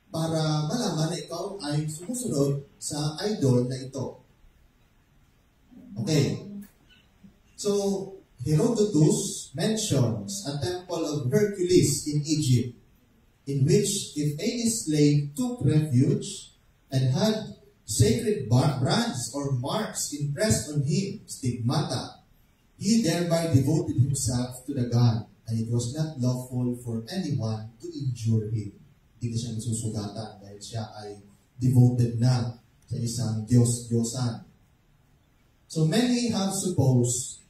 para malaman na ikaw ay sumusunod sa idol na ito. Okay. So, Herodotus mentions a temple of Hercules in Egypt, in which if any slave took refuge and had sacred brands or marks impressed on him, stigmata, he thereby devoted himself to the god, and it was not lawful for anyone to injure him. Hindi na siya nasusugatan dahil siya ay devoted na sa isang Diyos-Diyosan. So many have supposed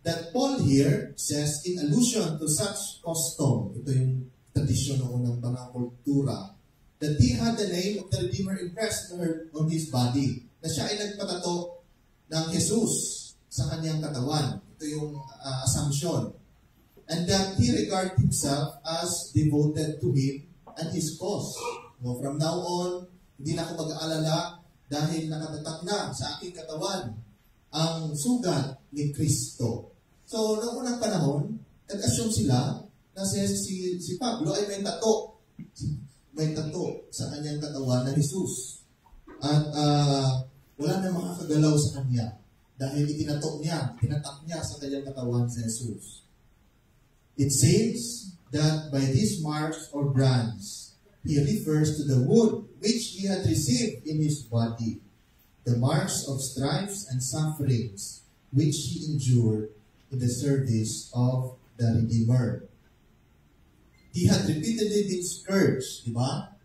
that Paul here says in allusion to such custom, ito yung tradisyon ng unang panahong kultura, that he had the name of the Redeemer impressed on his body, na siya ay nagpatato ng Jesus sa kanyang katawan. Ito yung assumption. And that he regarded himself as devoted to him and his cause. No, from now on, hindi na ako mag-aalala dahil nakatatak na sa aking katawan ang sugat ni Kristo. So, noong unang panahon, nag-assume sila na si Pablo ay may tato. May tato sa kanyang katawan na Jesus. At wala na makakagalaw sa kanya dahil itinatak niya sa kanyang katawan si Jesus. It seems that by these marks or brands, he refers to the wound which he had received in his body, the marks of stripes and sufferings which he endured in the service of the Redeemer. He had repeatedly been scourged, di ba?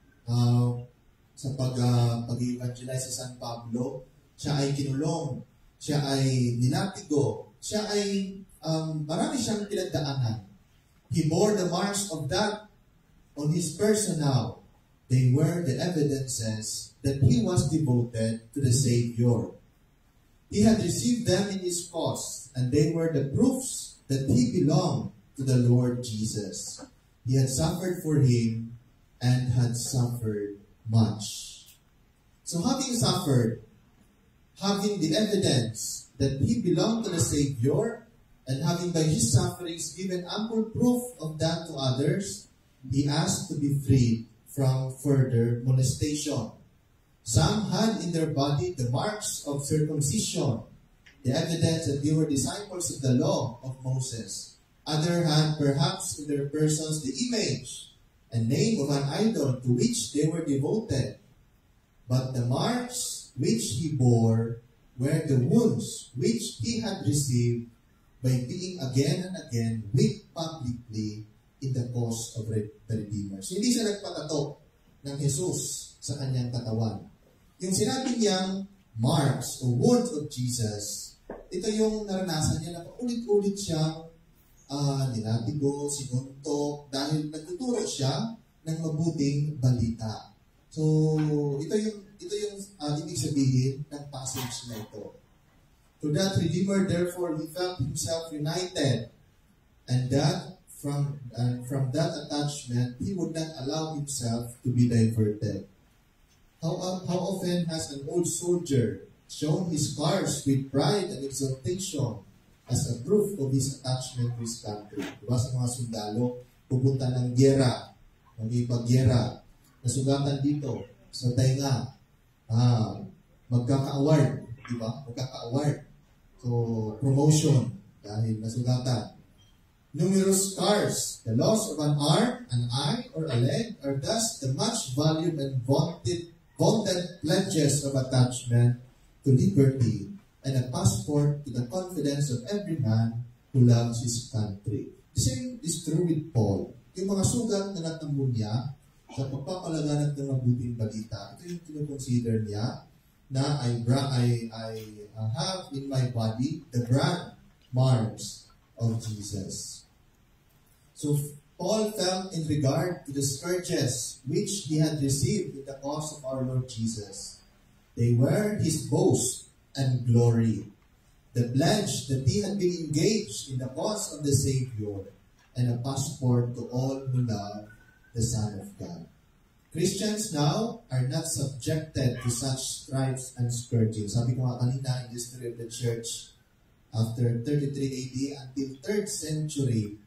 Sa pag-evangelize sa San Pablo, siya ay kinulong, siya ay nilatigo, siya ay marami siyang pinagdaanan. He bore the marks of that on his person now. They were the evidences that he was devoted to the Savior. He had received them in his cause, and they were the proofs that he belonged to the Lord Jesus. He had suffered for him and had suffered much. So having suffered, having the evidence that he belonged to the Savior, and having by his sufferings given ample proof of that to others, he asked to be freed from further molestation. Some had in their body the marks of circumcision, the evidence that they were disciples of the law of Moses. Others had perhaps in their persons the image and name of an idol to which they were devoted. But the marks which he bore were the wounds which he had received by being again and again whipped publicly in the cause of the Redeemer. So hindi siya nagpatato ng Jesus sa kanyang katawan. Yung sinabi niyang marks o wounds of Jesus, ito yung naranasan niya na paulit-ulit siyang nilatigo, sinuntok, dahil nagtuturo siya ng mabuting balita. So, ito yung ibig sabihin ng passage na ito. To that Redeemer, therefore, he felt himself united, and that from that attachment, he would not allow himself to be diverted. How often has an old soldier shown his scars with pride and exultation as a proof of his attachment to his country? Diba sa mga sundalo, pupunta ng gyera, mag-ipagyera, nasugatan dito, sa tainga, magkaka-award, diba? Magkaka-award. So, promotion, dahil nasugatan. Numerous scars, the loss of an arm, an eye, or a leg are thus the much valued and vaunted pledges of attachment to liberty and a passport to the confidence of every man who loves his country. The same is true with Paul. Yung mga sugat na natamo niya sa pagpapalaganap ng mabuting balita, ito yung kinoconsider niya na I have in my body the brand marks of Jesus. So Paul felt in regard to the scourges which he had received in the cause of our Lord Jesus. They were his boast and glory, the pledge that he had been engaged in the cause of the Savior, and a passport to all who love the Son of God. Christians now are not subjected to such stripes and scourgings. Sabi ko nga kanina, in the history of the church, after 33 AD until 3rd century,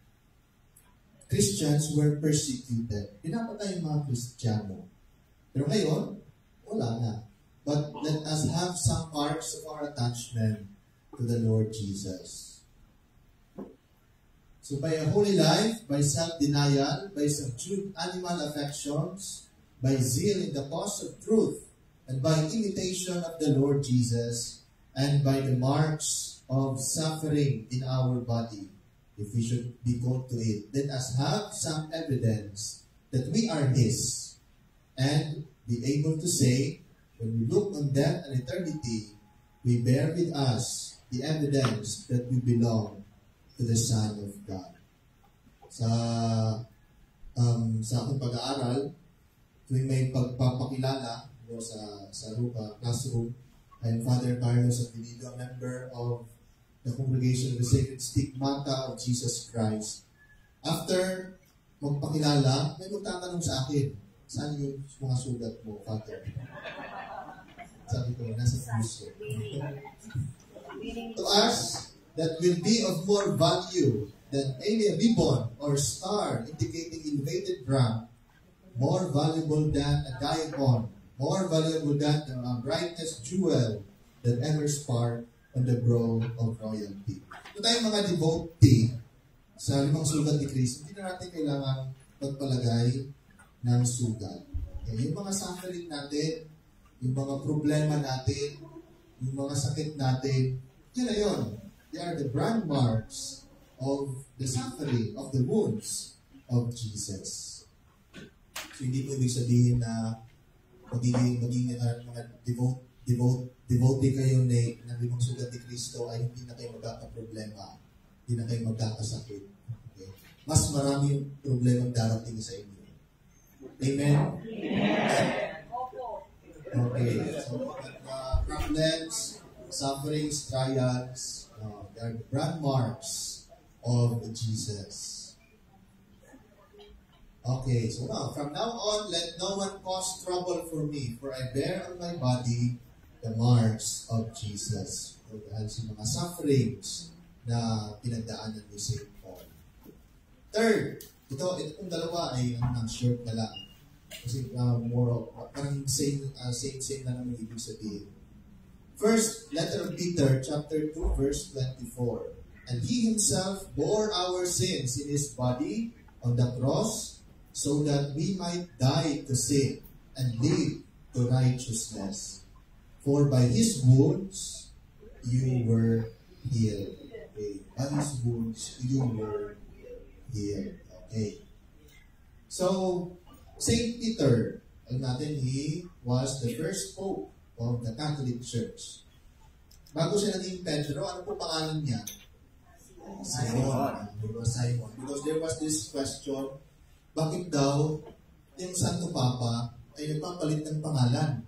Christians were persecuted. Pinapatay yung mga Kristiyano. Pero ngayon, wala na. But let us have some marks of our attachment to the Lord Jesus. So by a holy life, by self-denial, by subdued animal affections, by zeal in the cause of truth, and by imitation of the Lord Jesus, and by the marks of suffering in our body, if we should be called to it, let us have some evidence that we are His, and be able to say, when we look on death and eternity, we bear with us the evidence that we belong to the Son of God. Sa aking pag-aaral, tuwing may pagpapakilala sa classroom, I am Father Carlos Avenido, a member of the Congregation of the Sacred Stigmata of Jesus Christ. After magpakilala, may magtatanong sa akin, saan yung mga sugat mo, Father? Sabi ko, nasa puso. To us, that will be of more value than any ribbon or star indicating elevated rank, more valuable than a diamond, more valuable than the brightest jewel that ever sparked on the brow of royalty. Kung tayong mga devotee sa 5 sugat ni Cristo, hindi na natin kailangan pagpalagay ng sugat. Okay? Yung mga suffering natin, yung mga problema natin, yung mga sakit natin, yun na yun. They are the brand marks of the suffering, of the wounds of Jesus. So hindi po ibig sabihin na magiging mga devotee kayo ng 5 sugat ni Cristo ay hindi na kayo magkakaproblema, hindi na kayo magkakasakit. Okay? Mas marami yung problema darating sa inyo. Amen? Okay. So, problems, sufferings, trials, they are the brand marks of Jesus. Okay, so now, from now on, let no one cause trouble for me, for I bear on my body the marks of Jesus. So, dahil sa mga sufferings na pinagdaanan ni St. Paul. Third, itong dalawa ay short na lang. Kasi parang same na naman ibig sabihin. First, letter of Peter, chapter 2, verse 24. And He Himself bore our sins in His body on the cross, so that we might die to sin and live to righteousness. For by His wounds you were healed. Okay. By His wounds you were healed. Okay. So, Saint Peter, alam natin, he was the first pope of the Catholic Church. Bago siya naging Pedro, ano po pangalan niya? Simon. He was Simon. Because there was this question, bakit daw yung Santo Papa ay nagpapalit ng pangalan?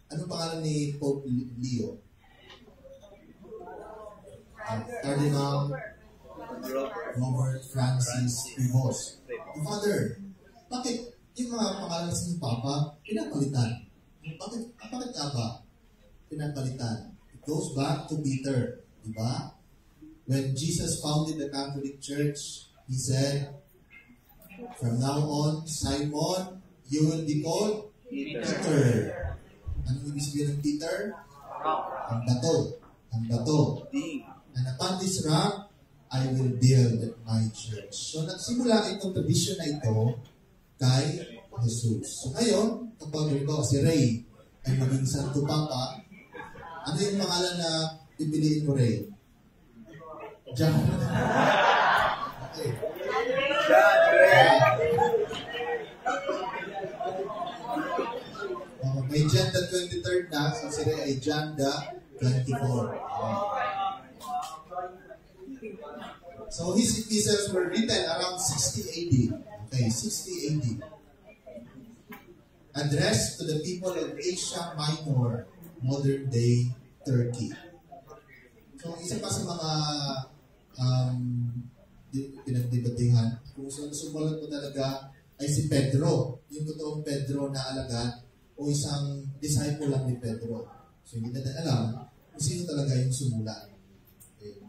Anong pangalan ni Pope Leo? Cardinal Robert Francis Prevost. Father, bakit yung mga pangalan ng Papa pinapalitan? Bakit nga ba pinapalitan? It goes back to Peter, di ba? When Jesus founded the Catholic Church, he said, from now on, Simon, you will be called Peter. Anong ibig sabihin ng Peter? Ang bato. Ang bato. And upon this rock, I will build my church. So, nagsimula itong tradition na ito kay Jesus. So, ngayon, kapag ito, si Ray ay maging Santo Papa, ano yung pangalan na pipiliin mo, Ray? John. Okay. John Ray. May John the 23rd na, so si Ray ay John the 24. So his epistles were written around 60 AD. Okay, 60 AD. Addressed to the people of Asia Minor, modern day Turkey. So isa pa sa mga pinagdebatehan, kung sumulat mo talaga ay si Pedro, yung totoong Pedro na alagad o isang disciple lang ni Pedro. So hindi natin alam kung sino talaga yung sumulat. Okay.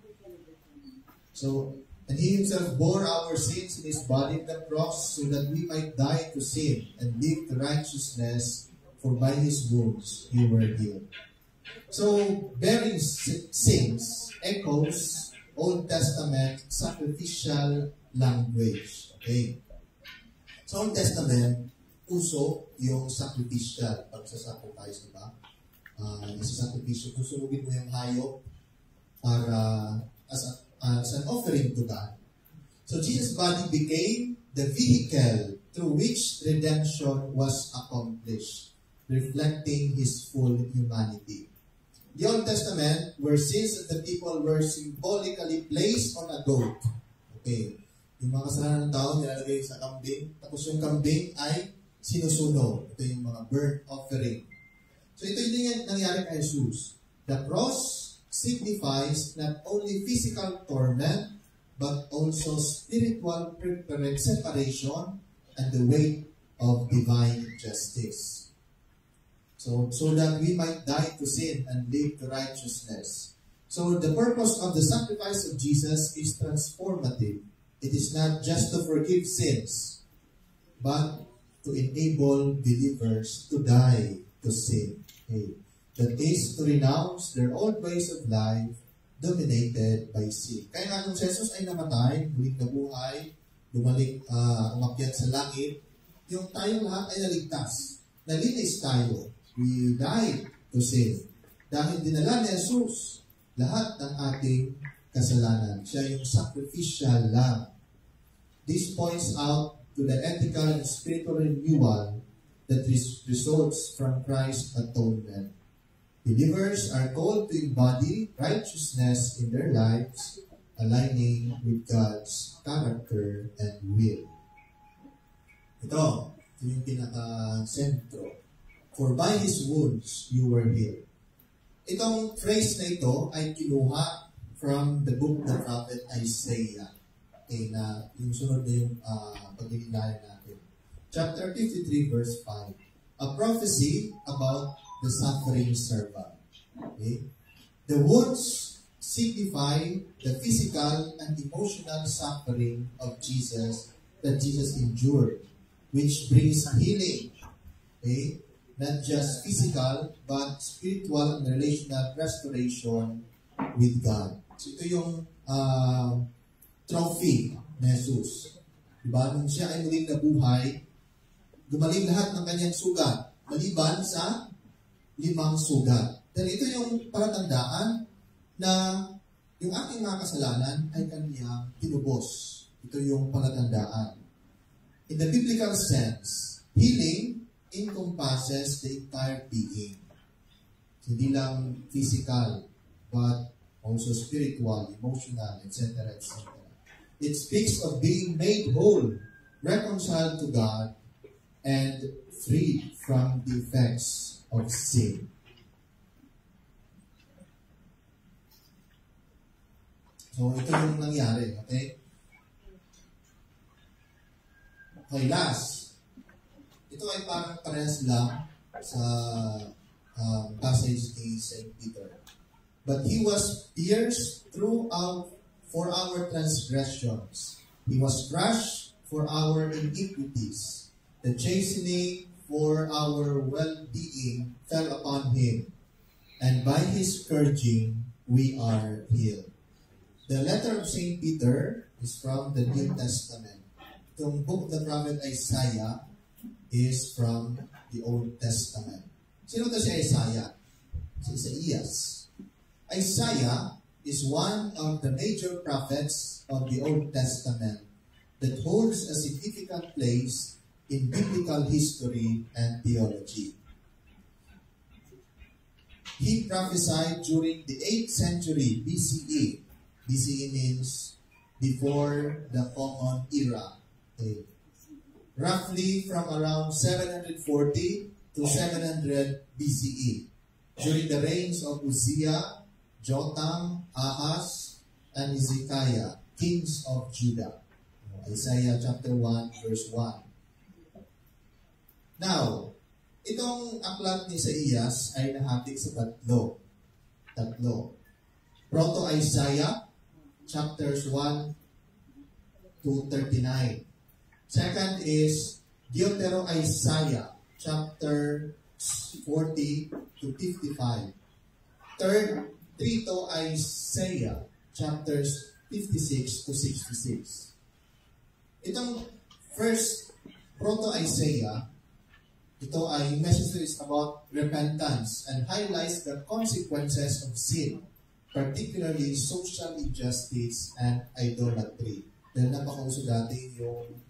So, and he himself bore our sins in his body in the cross so that we might die to sin and live to righteousness, for by his wounds you were healed. So, bearing sins echoes Old Testament sacrificial language. Okay. Sa Old Testament, uso yung sacrificial, pagsasacrifice, diba? Isa-sacrifice, kusunugin mo yung hayop para as an offering to God. So Jesus' body became the vehicle through which redemption was accomplished, reflecting his full humanity. The Old Testament, where sins of the people were symbolically placed on a goat. Okay. Yung mga kasalanan ng tao nilalagay sa kambing, tapos yung kambing ay sinusunog. Ito yung mga burnt offering. So ito yung nangyari kay Jesus. The cross signifies not only physical torment, but also spiritual separation and the weight of divine justice. So that we might die to sin and live to righteousness. So the purpose of the sacrifice of Jesus is transformative. It is not just to forgive sins, but to enable believers to die to sin. Okay. That is to renounce their old ways of life dominated by sin. Kaya nga nung Jesus ay namatay, muling nabuhay, umakyat sa langit, yung tayong lahat ay naligtas. Nalinis tayo. We died to sin. Dahil dinala ni Jesus lahat ng ating kasalanan. Siya yung sacrificial lamb. This points out to the ethical and spiritual renewal that results from Christ's atonement. Believers are called to embody righteousness in their lives, aligning with God's character and will. Ito yung pinaka-sentro. For by His wounds, you were healed. Itong phrase na ito ay kinuha from the book of the prophet Isaiah. Okay, na yung sunod na yung pagkikilala natin. Chapter 53, verse 5. A prophecy about the suffering servant. Okay? The wounds signify the physical and emotional suffering of Jesus that Jesus endured, which brings healing. Okay? Not just physical, but spiritual and relational restoration with God. So ito yung trophy ni Jesus. Diba? Nung siya ay muling nabuhay, gumaling lahat ng kanyang sugat, maliban sa 5 sugat. Dahil ito yung palatandaan na yung ating mga kasalanan ay kaniyang tinubos. Ito yung palatandaan. In the biblical sense, healing encompasses the entire being. Hindi lang physical, but also spiritual, emotional, etc., etc. It speaks of being made whole, reconciled to God, and freed from the effects of sin. So, ito yung nangyari, okay? Okay, last. Ito ay parang parehas lang sa passage ni St. Peter. But he was pierced for our transgressions. He was crushed for our iniquities. The chastening for our well-being fell upon him, and by his scourging we are healed. The letter of St. Peter is from the New Testament. Itong book of the prophet Isaiah is from the Old Testament. Sino to si Isaiah? Si Isaias. Isaiah is one of the major prophets of the Old Testament that holds a significant place in biblical history and theology. He prophesied during the 8th century BCE. BCE means before the Common Era. Okay. Roughly from around 740 to 700 BCE, during the reigns of Uzziah, Jotham, Ahaz, and Hezekiah, kings of Judah. Isaiah chapter 1, verse 1. Now, itong aklat ni Isaias ay nahati sa tatlo. Proto-Isaiah, chapters 1 to 39. Second is Deutero-Isaiah, chapter 40 to 55. Third, Trito-Isaiah, chapters 56 to 66. Itong first Proto-Isaiah, ito ay message about repentance and highlights the consequences of sin, particularly social injustice and idolatry. Dahil napakauso dati yung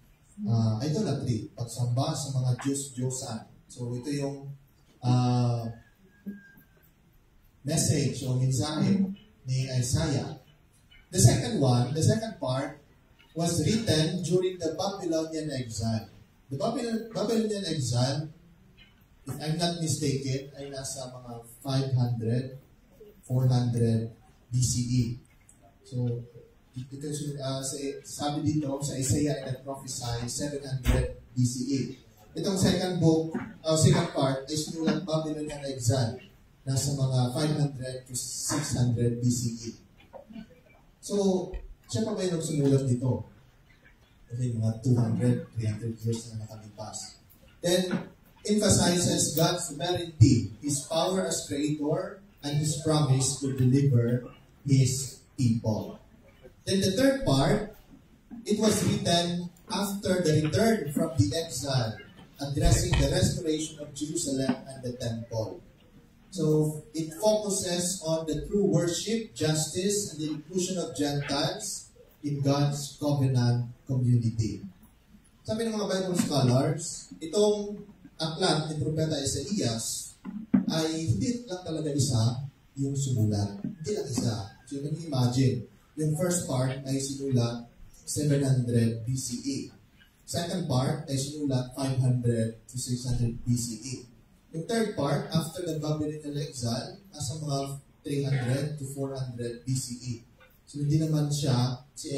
idolatry, pagsamba sa mga Diyos-Diyosan. So ito yung message o mensahe ni Isaiah. The second part, was written during the Babylonian exile. The Babylonian exile, if I'm not mistaken, ay nasa mga 500, 400 BCE. So, sabi dito sa Isaiah and prophesy 700 BCE. Itong second part is sinulat Babylonian exile. Nasa mga 500 to 600 BCE. So, siya pa ba yung sumulat dito? Kasi mga 200, 300 years na nakalipas. Then, emphasizes God's sovereignty, His power as Creator, and His promise to deliver His people. Then the third part, it was written after the return from the exile, addressing the restoration of Jerusalem and the temple. So, it focuses on the true worship, justice, and the inclusion of Gentiles in God's covenant community. Sabi ng mga Bible scholars, itong aklat ni Propeta Isaias ay hindi lang talaga isa yung sumulat. Hindi lang isa. So, you can imagine, yung first part ay sinulat 700 BCE. Second part ay sinulat 500 to 600 BCE. Yung third part, after the Babylonian exile, nasa mga 300 to 400 BCE. So, hindi naman siya, si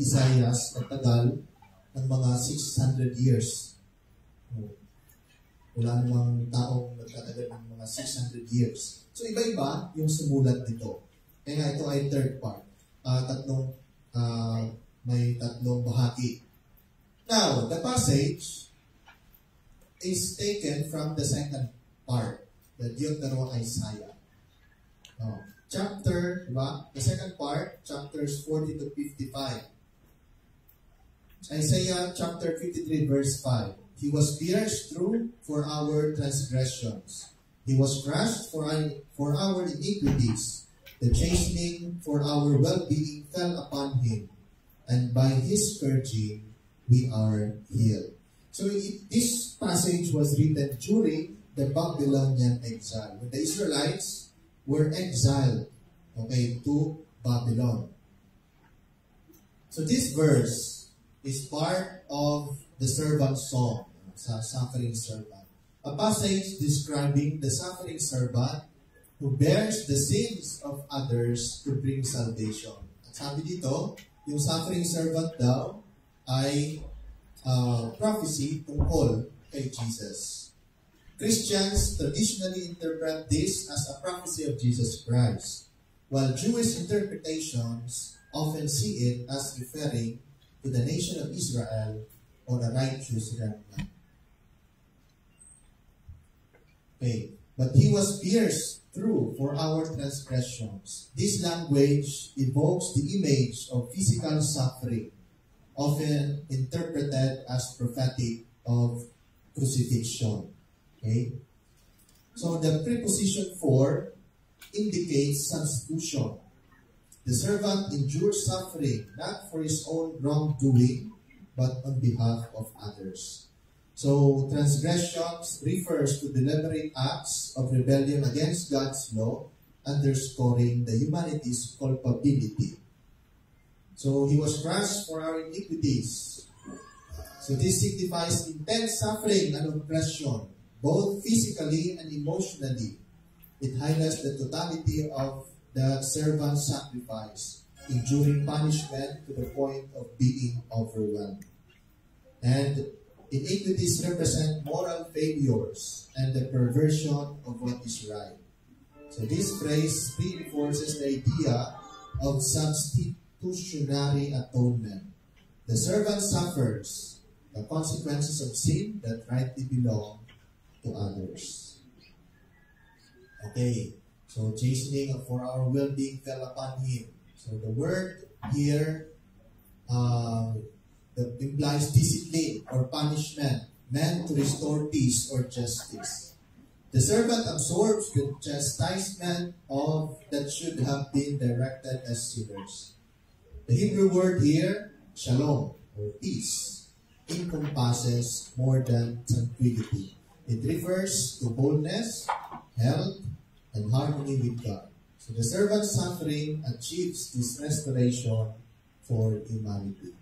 Isaias, nagtagal ng mga 600 years. Wala namang taong nagtatagal ng mga 600 years. So, iba-iba yung sumulat nito. Kaya nga ito ay third part. May tatlong bahagi. Now, the passage is taken from the second part, the Deutero-Isaiah. Chapter, diba? The second part, chapters 40 to 55. Isaiah chapter 53 verse 5. He was pierced through for our transgressions. He was crushed for our iniquities. The chastening for our well-being fell upon him. and by His scourging we are healed. So this passage was written during the Babylonian exile. When the Israelites were exiled, to Babylon. So this verse is part of the servant song, sa suffering servant. A passage describing the suffering servant who bears the sins of others to bring salvation. At sabi dito, yung suffering servant daw ay prophecy tungkol kay Jesus. Christians traditionally interpret this as a prophecy of Jesus Christ, while Jewish interpretations often see it as referring to the nation of Israel or a righteous remnant. But He was pierced through for our transgressions. This language evokes the image of physical suffering, often interpreted as prophetic of crucifixion. So the preposition for indicates substitution. The servant endures suffering not for his own wrongdoing, but on behalf of others. So transgressions refers to deliberate acts of rebellion against God's law, underscoring the humanity's culpability. So He was crushed for our iniquities. So this signifies intense suffering and oppression, both physically and emotionally. It highlights the totality of the servant's sacrifice, enduring punishment to the point of being overwhelmed. And iniquities represent moral failures and the perversion of what is right. So this phrase reinforces the idea of substitutionary atonement. The servant suffers the consequences of sin that rightly belong to others. So chastening for our well-being fell upon Him. So the word here that implies discipline or punishment meant to restore peace or justice. The servant absorbs the chastisement that should have been directed at sinners. The Hebrew word here, shalom, or peace, encompasses more than tranquility. It refers to wholeness, health, and harmony with God. So the servant's suffering achieves this restoration for humanity.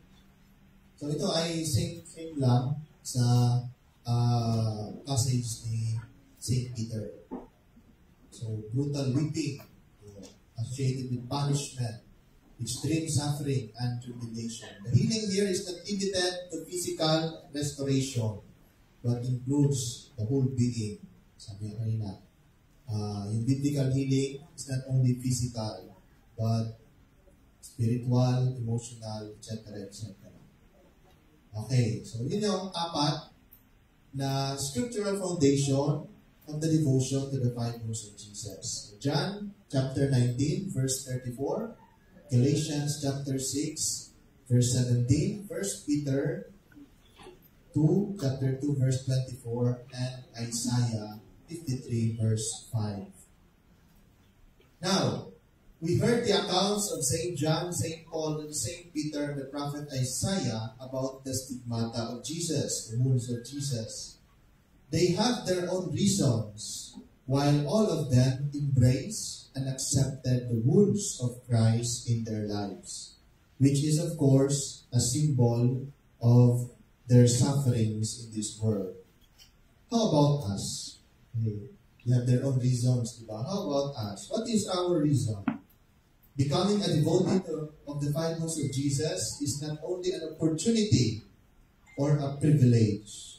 So ito ay same lang sa passage ni St. Peter. So brutal whipping associated with punishment, extreme suffering, and tribulation. The healing here is not limited to physical restoration, but includes the whole being. Sabi nga kanina, yung biblical healing is not only physical, but spiritual, emotional, etc., etc. So yun yung apat na scriptural foundation of the devotion to the five wounds of Jesus. John chapter 19, verse 34, Galatians chapter 6, verse 17, 1 Peter 2, chapter 2, verse 24, and Isaiah 53, verse 5. Now, we heard the accounts of St. John, St. Paul, and St. Peter, and the prophet Isaiah about the stigmata of Jesus, the wounds of Jesus. They have their own reasons, while all of them embraced and accepted the wounds of Christ in their lives, which is, of course, a symbol of their sufferings in this world. How about us? They have their own reasons, diba? How about us? What is our reason? Becoming a devotee of the five wounds of Jesus is not only an opportunity or a privilege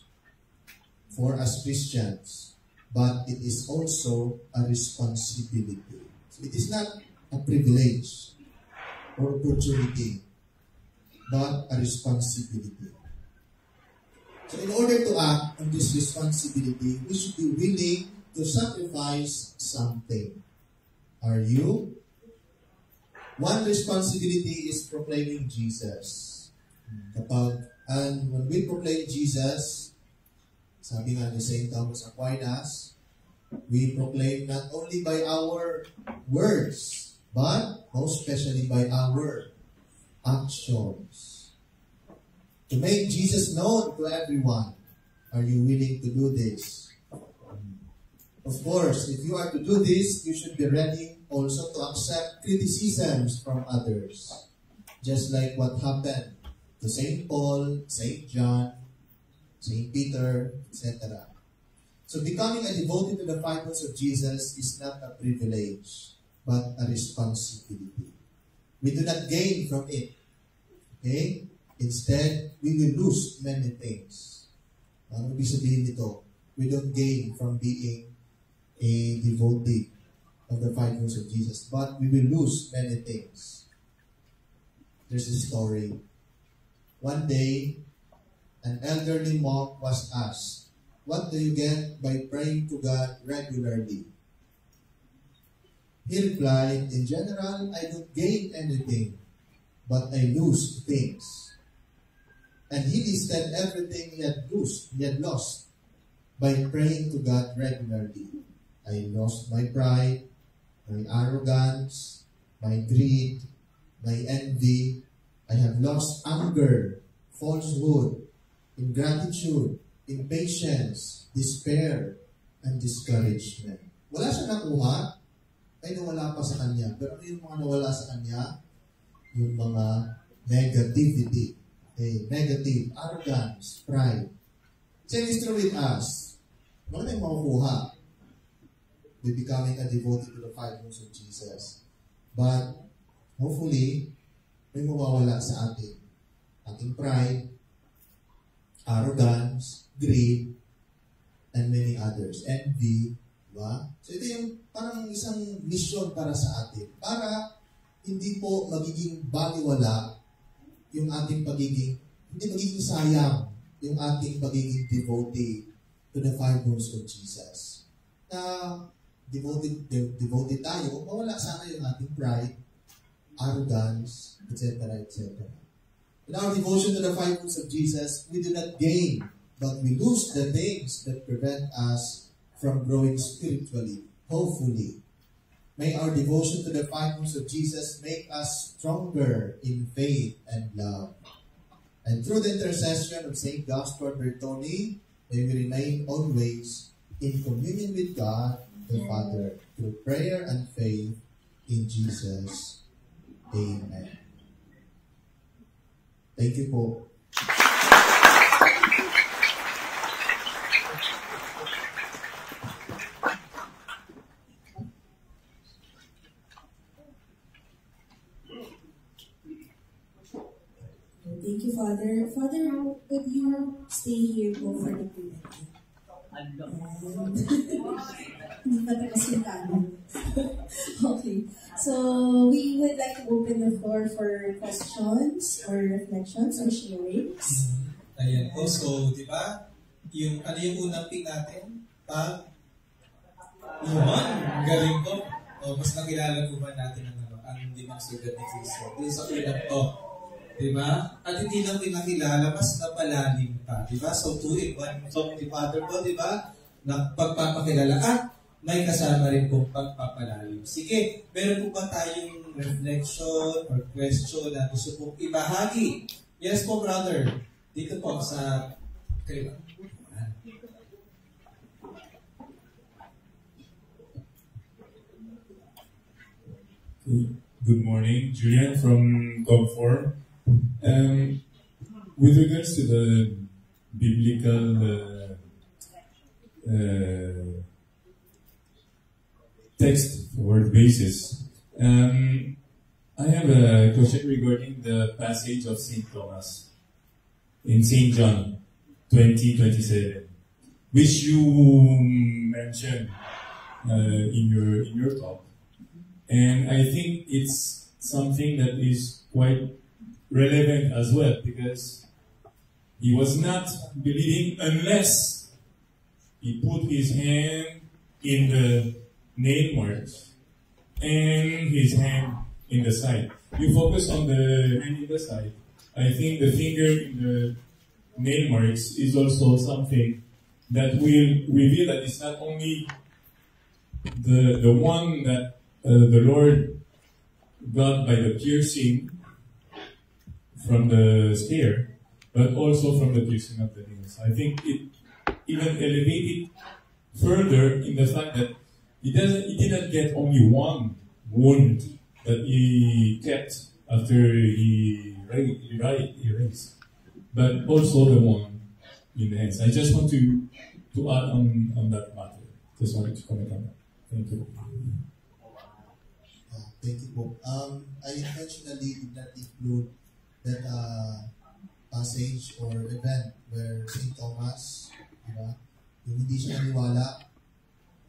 for us Christians, but it is also a responsibility. So it is not a privilege or opportunity, but a responsibility. So in order to act on this responsibility, we should be willing to sacrifice something. Are you? One responsibility is proclaiming Jesus. And when we proclaim Jesus, sabi nga ni St. Thomas Aquinas, we proclaim not only by our words, but most especially by our actions. To make Jesus known to everyone. Are you willing to do this? Of course, if you are to do this, you should be ready also to accept criticisms from others. Just like what happened to St. Paul, St. John, St. Peter, etc. So becoming a devotee to the followers of Jesus is not a privilege, but a responsibility. We do not gain from it. Okay? Instead, we will lose many things. Ano ibig sabihin nito? We don't gain from being a devotee of the followers of Jesus, but we will lose many things. There's a story. One day, an elderly monk was asked, "What do you get by praying to God regularly?" He replied, "In general, I don't gain anything, but I lose things." And he listed everything he had lost by praying to God regularly. I lost my pride, my arrogance, my greed, my envy. I have lost anger, falsehood, ingratitude, impatience, despair, and discouragement. Wala siya nakuha, ay nawala pa sa kanya. Pero ano yung mga nawala sa kanya? Yung mga negativity. Negative, arrogance, pride. Same is true with us. Ano na yung makukuha? We're becoming a devotee to the followers of Jesus. But, hopefully, may mawawala sa atin. Ating pride, arrogance, greed, and many others. Envy, diba? So ito yung parang isang mission para sa atin. Para hindi po magiging baliwala yung ating pagiging, hindi magiging sayang yung ating pagiging devotee to the followers of Jesus. Na devoted tayo, mawala sana yung ating pride, arrogance, etc., etc. In our devotion to the followers of Jesus, we do not gain, but we lose the things that prevent us from growing spiritually, hopefully. May our devotion to the followers of Jesus make us stronger in faith and love. And through the intercession of St. Gaspar Bertoni, may we remain always in communion with God the Father through prayer and faith in Jesus. Amen. Thank you po. Thank you, Father. Father, could you stay here po for the prayer? Hindi pa tapos yung tanong. Okay. So, we would like to open the floor for questions or reflections or sharings. Ayan po. So, di ba? Ano yung unang pick natin? Galing ko. Mas nakilala po ba natin ang limang sugat ni Cristo? Doon sa unang to. Diba? At hindi lang pinakilala, mas napalalim pa. Diba? So, 2 in 1 song ni Father po, diba? Na pagpapakilala at may kasama rin pong pagpapalalim. Sige, meron po ba tayong reflection or question na gusto pong ibahagi? Yes po, brother. Dito po sa kayo. Good morning. Julian from COM4. With regards to the biblical text or basis, I have a question regarding the passage of St. Thomas in St. John 20:27, which you mentioned in your talk, and I think it's something that is quite relevant as well, because he was not believing unless he put his hand in the nail marks and his hand in the side. You focus on the hand in the side. I think the finger in the nail marks is also something that will reveal that it's not only the one that the Lord got by the piercing, from the stair, but also from the piercing of the nails. I think it even elevated further in the fact that he didn't get only one wound that he kept after he raised, but also the one in the hands. I just want to add on that matter. Just wanted to comment on that. Thank you. Thank you po. I intentionally did not include that passage or event where St. Thomas, diba, yung hindi siya naniniwala,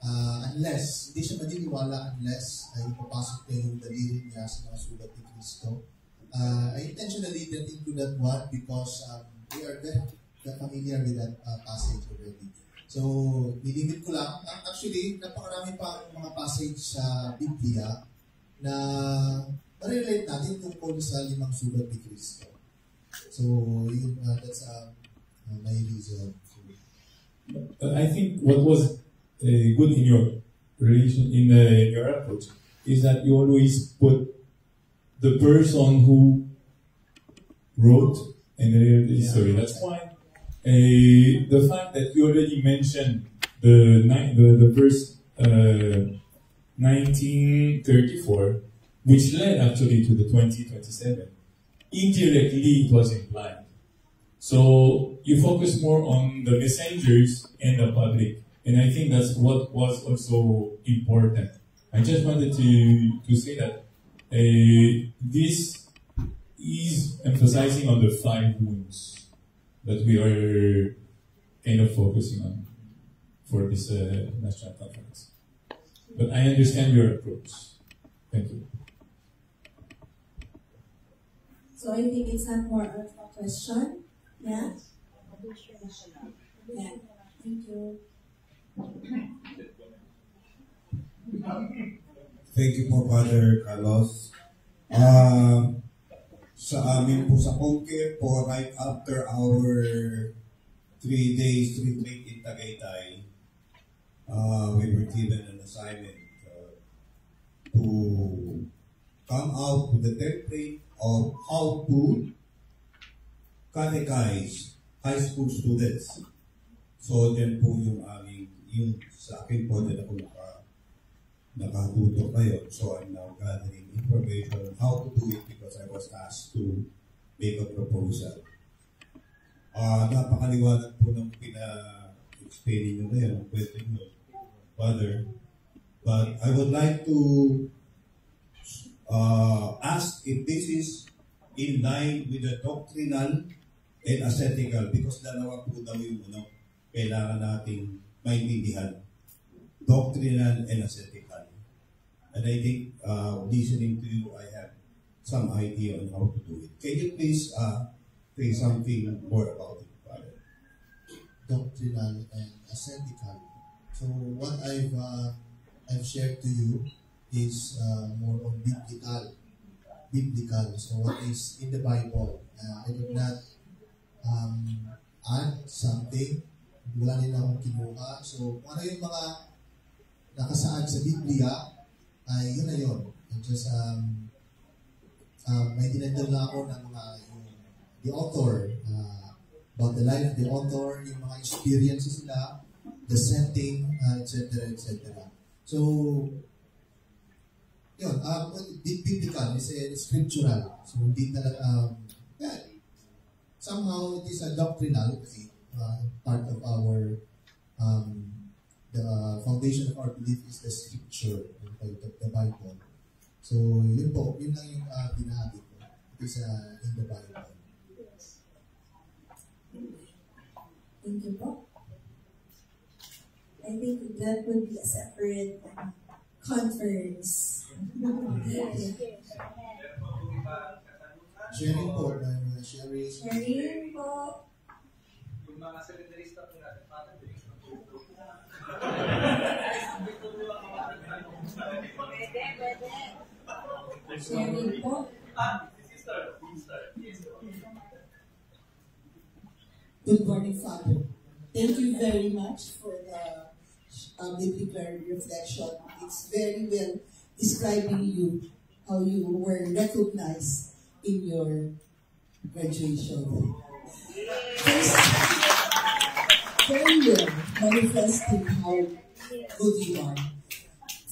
hindi siya maniniwala unless ay papasok niya yung daliri niya sa mga sulat ni Cristo. I intentionally didn't include that one because we are very familiar with that passage already. So, nilimit ko lang. Actually, napakarami pang mga passage sa Biblia na ma-relate natin tungkol sa 5 sulat ni Cristo. So, yun, that's my reason. I think what was good in your relation, in your approach, is that you always put the person who wrote and the story. That's why the fact that you already mentioned the verse 1934, which led actually to the 2027, indirectly it was implied. So you focus more on the messengers and the public, and I think that's what was also important. I just wanted to say that this is emphasizing on the 5 wounds that we are kind of focusing on for this national conference. But I understand your approach. Thank you. So I think it's not more of a question. Yeah? Yeah. Thank you. Thank you po, Father Carlos. Sa amin po sa Conquer po, right after our 3 days retreat in Tagaytay, we were given an assignment to come out with the template of how to catechize high school students. So, then po yung sa akin po din ako nakatuto kayo. So, I'm now gathering information on how to do it because I was asked to make a proposal. Napakaliwanag po ng pina-explain nyo ngayon, pwede nyo, Father. But I would like to ask if this is in line with the doctrinal and ascetical because dalawa po daw yung kailangan nating maintindihan. Doctrinal and ascetical. And I think listening to you, I have some idea on how to do it. Can you please say something more about it, Father? Doctrinal and ascetical. So what I've shared to you is more on biblical. So what is in the Bible? I did not add something. Wala nila akong kinuha. So kung ano yung mga nakasaad sa Biblia, ay yun na yun. Just may dinagdag na ako ng mga the author, about the life of the author, yung mga experiences nila, the setting, etc. etc. So, yun, biblical is scriptural. So, hindi talaga, somehow it is a doctrinal part of our, the foundation of our belief is the scripture, the Bible. So, yun po, yun lang yung binahagi ko. It is in the Bible. Thank you po. I think that would be a separate conference. Sharing po, sharing. Sharing po. Yung mga seminarista po natin, Sharing po. Good morning, Father. Thank you very much for the biblical reflection. It's very well describing you, how you were recognized in your graduation. First, very well manifesting how good you are.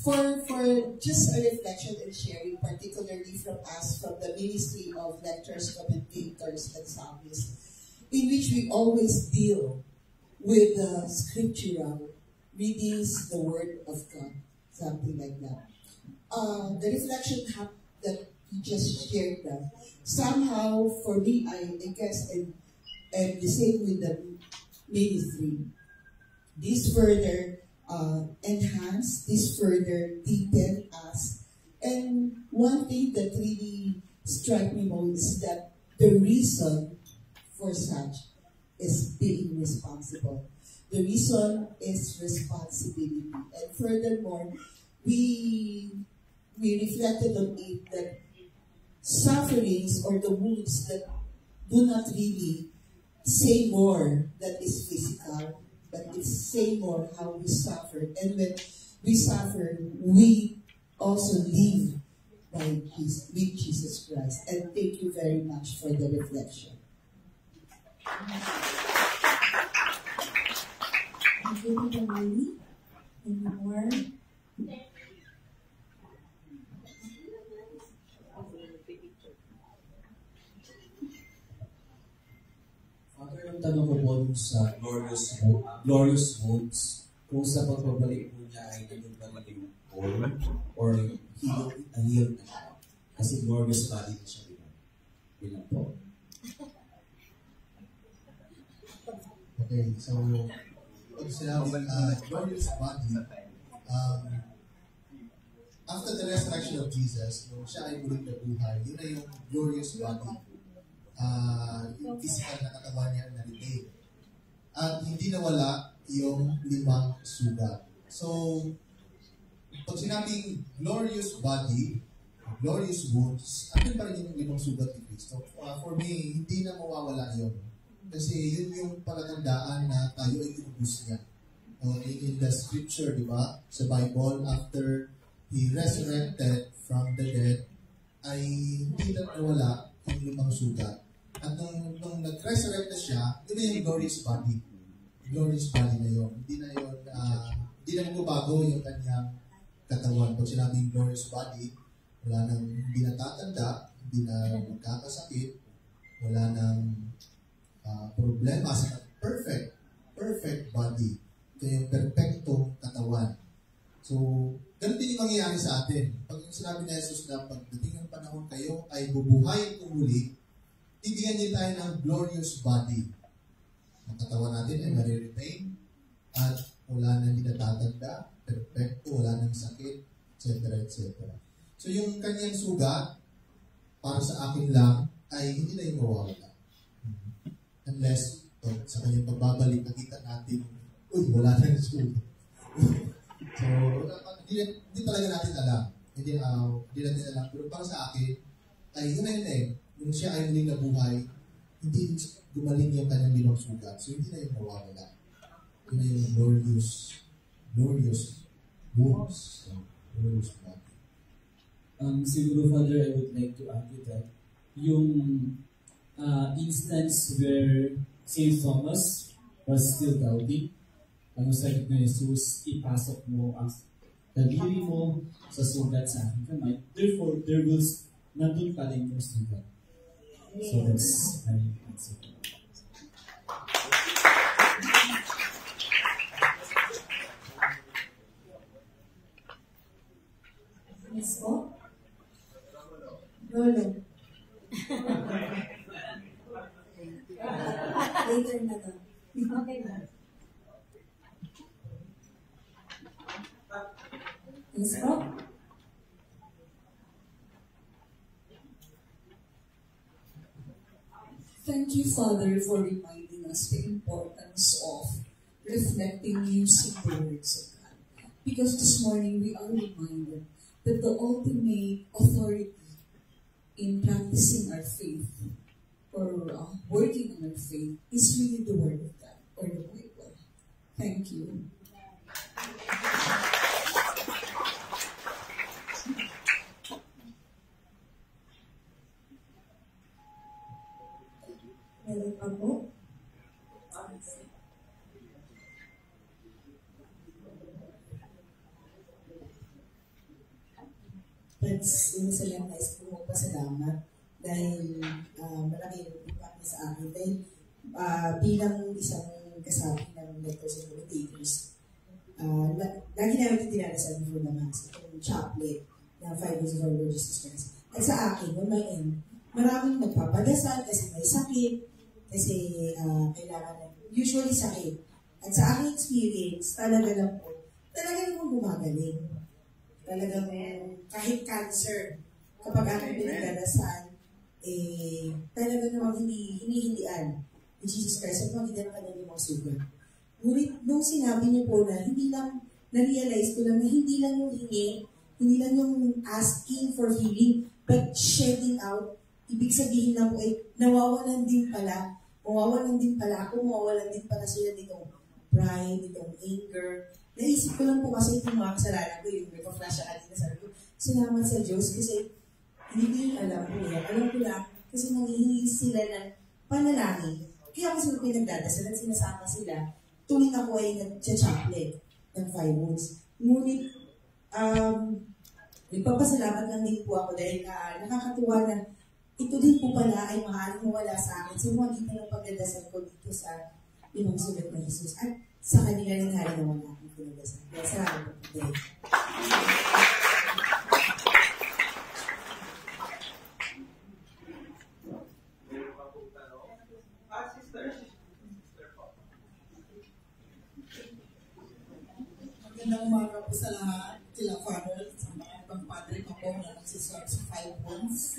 For just a reflection and sharing, particularly from us, from the Ministry of Lectures, Commentators, and Psalmists, in which we always deal with the scriptural readings, the Word of God, something like that. The reflection that you just shared that, somehow, for me, I guess, and the same with the ministry, this further enhance, this further deepen us. And one thing that really struck me most is that the reason for such is being responsible. The reason is responsibility. And furthermore, we reflected on it that sufferings or the wounds that do not really say more that is physical, but it's say more how we suffered. And when we suffer, we also live with Jesus Christ. And thank you very much for the reflection. Thank you, Tita Miley. Any more? Father, ang tanong ko po dun sa glorious votes, kung sa pagbabalik po niya ay naging pa rin yung whole or healed na siya. Kasi glorious body na siya, di ba? Bilang po. Okay, so pag sinabing glorious body, after the resurrection of Jesus, nung siya ay muling nabuhay, yun na yung glorious body. Yung physical na katawan niya na retain. At hindi nawala yung 5 sugat. So, pag sinabing glorious body, glorious wounds, andun pa rin yung 5 sugat ni Cristo. For me, hindi na mawawala yun. Kasi yun yung palatandaan na tayo ay inubos niya. In the scripture, di ba? Sa Bible, after He resurrected from the dead, ay hindi na nawala yung 5 sugat. At nung nag-resurrect na siya, yun na yung glorious body. Glorious body na yun. Hindi na magbabago yung kanyang katawan. Pag sinabing glorious body, wala nang, hindi na tatanda, hindi na magkakasakit, wala nang problema sa perfect body. Ito yung perfectong katawan. So, ganun din yung mangyayari sa atin. Pag sinabi ni Jesus na pagdating ng panahon kayo ay bubuhayin kong muli, bibigyan niya tayo ng glorious body. Ang katawan natin ay mariretain at wala nang natatanda, perfecto, wala nang sakit, etc. etc. So yung kanyang sugat, para sa akin lang, ay hindi na yung mawawala. Unless, sa kanyang pagbabalik, nakita natin, uy, wala na yung sugat. So, hindi talaga natin alam. Hindi natin alam. Pero para sa akin, ay yun na yun eh. Nung siya ay muling nabuhay, hindi gumaling yung kanyang 5 sugat. So, hindi na yung mawawala. Yun na yung glorious wounds. Glorious body. Siguro, Father, I would like to add to that. Yung instance where St. Thomas was still doubting, ang sakit na Jesus, ipasok mo ang daliri mo sa sugat sa aking kamay. Therefore, there will nandun pa rin yung sugat. So that's my answer. Yes po? Lolo. Later na daw. Okay na. Yes po? Thank you, Father, for reminding us the importance of reflecting using the words of God. Because this morning we are reminded that the ultimate authority in practicing our faith or working on our faith is really the Word of God or the Bible. Thank you. Meron pa po? Friends, una sa lang guys, pumapasalamat dahil malaki yung impact niya sa akin. Dahil bilang isang kasabi ng Letters and Commentators, lagi namin tinarasal before the Mass, itong chaplet na 5 Days of Our Lord Jesus Christ. At sa akin, on my end, maraming nagpapadasal kasi may sakit, kasi kailangan usually sakit. At sa aking experience, talaga lang po, talaga namang gumagaling. Talagang kahit cancer, kapag aking pinagdadasal, talaga namang hinihindian ni Jesus Christ at magitan ka ng limang sugat. Ngunit nung sinabi niyo po na hindi lang, na-realize ko lang na hindi lang yung hingi, hindi lang yung asking for healing, but shedding out. Ibig sabihin na po nawawalan din pala ako, mawawalan din pala sila nitong pride, nitong anger. Naisip ko lang po kasi itong mga kasalanan ko, yung nagpa-flash sa kanina, sabi ko, salamat sa Diyos kasi hindi ko yung alam ko yan. Alam ko lang kasi nanghihingi sila ng panalangin. Kaya ako sila pinagdadasal at sinasama sila tuwing ako ay nag-chaplet ng 5 wounds. Ngunit, nagpapasalamat lang din po ako dahil nakakatuwa na ito din po pala ay maaaring mawala sa akin sa magitan ng pagdadasal ko dito sa limang sugat ng Jesus at sa kanila ng hari na wala akong pinagdasal. Kaya salamat po today. Magandang umaga po sa lahat, sila Father, sa mga ibang Padre pa po na nagsiserve sa 5 months.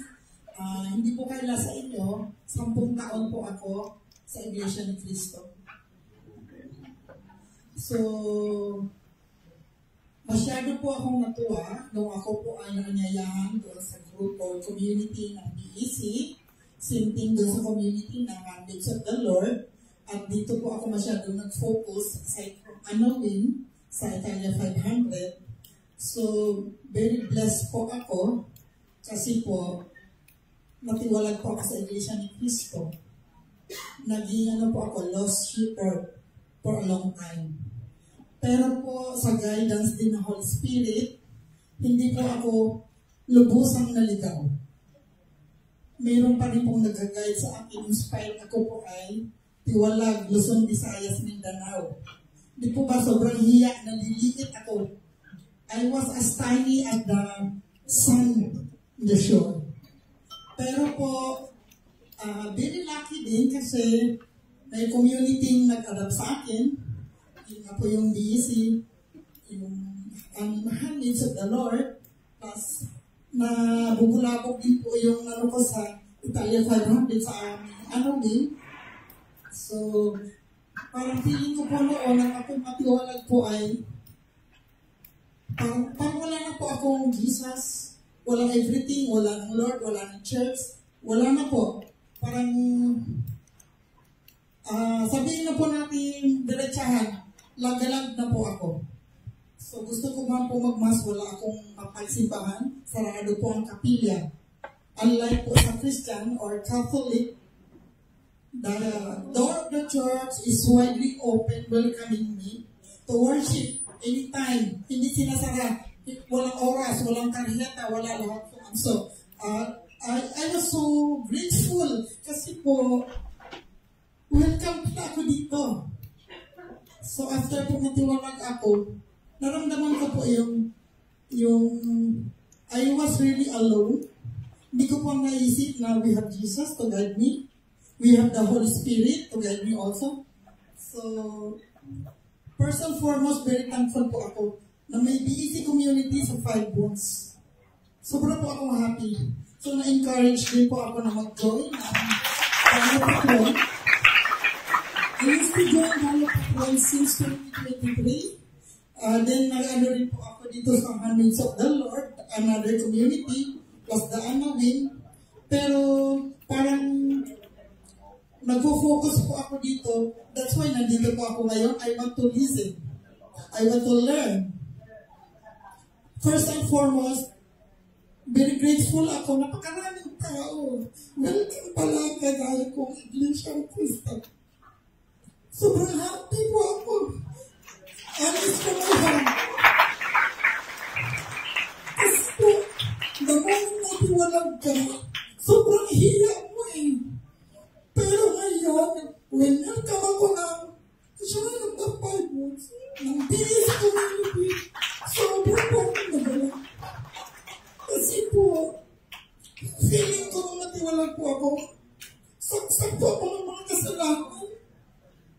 Hindi po kaila sa inyo, 10 taon po ako sa Iglesia ni Cristo. So, masyado po akong natuwa nung ako po ay nanyayahan doon sa group or community ng BEC, same thing doon sa community ng Mandates of the Lord, at dito po ako masyado nag-focus aside from Anowin, sa Italia 500. So, very blessed po ako kasi po natiwalag po ako sa Iglesia ni Cristo. Naging po ako lost shepherd for a long time. Pero po sa guidance din ng Holy Spirit, hindi po ako lubusang naligaw. Mayroon pa rin pong nag-guide sa akin. Inspired ako po ay Tiwalag, Luzon, Visayas, Mindanao. Di po ba sobrang hiya, naliliit ako. I was as tiny as the sun in the shore. Pero po, very lucky din kasi may community nag-adapt sa akin. Yun nga po yung BEC, yung Handmaids of the Lord. Plus, nabubulabog din po yung ko sa Italia 500 sa din. So, parang feeling ko po noon ang akong matiwalag po ay parang wala na po akong Jesus, walang everything, wala ng Lord, wala ng church, wala na po. Parang sabihin na po natin diretsahan, lagalag na po ako. So gusto ko man po magmas, wala akong mapagsimbahan, sarado po ang kapilya. Unlike po sa Christian or Catholic, the door of the church is widely open, welcoming me to worship anytime. Hindi sinasara. Walang oras, walang karheta, wala lahat. So, I was so grateful kasi po, welcome na ako dito. So, after po matiwalag ako, naramdaman ko po yung I was really alone. Hindi ko po naisip na we have Jesus to guide me. We have the Holy Spirit to guide me also. So, first and foremost, very thankful po ako na may BEC community sa 5 months. Sobra po akong happy. So, na-encourage din po ako na mag-join ng Halo Patron. I used to join Halo Patron since 2023. Then, nag-ano rin po ako dito sa Handmaids of the Lord, another community, plus the Anawin. Pero, parang nagpo-focus po ako dito. That's why nandito po ako ngayon. I want to listen. I want to learn. First and foremost, very grateful ako. Napakaraming tao. Welcome pala kagaya kong Iglesia Cristo. Sobrang happy po ako. Honest ko na yan. Kasi po, damang natiwalag ka, sobrang hiya mo eh. Pero ngayon, welcome ako ng Church of the Five Words, ng Peace Community. Sobrang po akong nagala. Kasi po, feeling ko nung natiwalag po ako, saksak po ako ng mga kasalanan.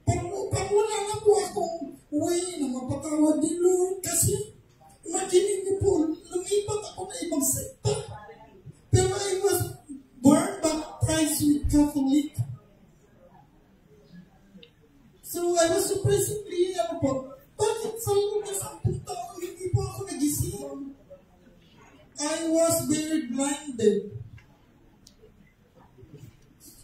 Pag wala na po akong way na mapatawad ni Lord. Kasi, imagine niyo po, lumipat ako na ibang sekta. Pero I was born baptized with Catholic. So, I was surprisingly, bakit sa loob na 10 taon, hindi po ako nagising? I was very blinded.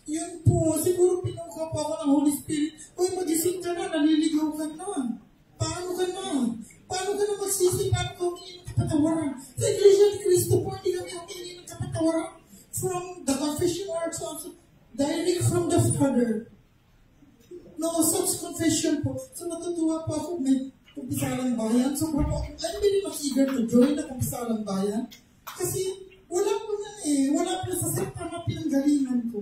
Yun po, siguro pinuha pa ako ng Holy Spirit. Uy, magising ka na, naliligaw ka na. Paano ka na? Paano ka na magsisi? Paano ka humingi ng kapatawaran? Sa Iglesia ni Cristo po, hindi kami humingi ng kapatawaran from the confession or something, direct from the Father. No such confession po. So natutuwa po ako, may Kumpisalang Bayan. So I'm very much eager to join the Kumpisalang Bayan. Kasi wala po na wala po sa sekta na pinanggalingan ko.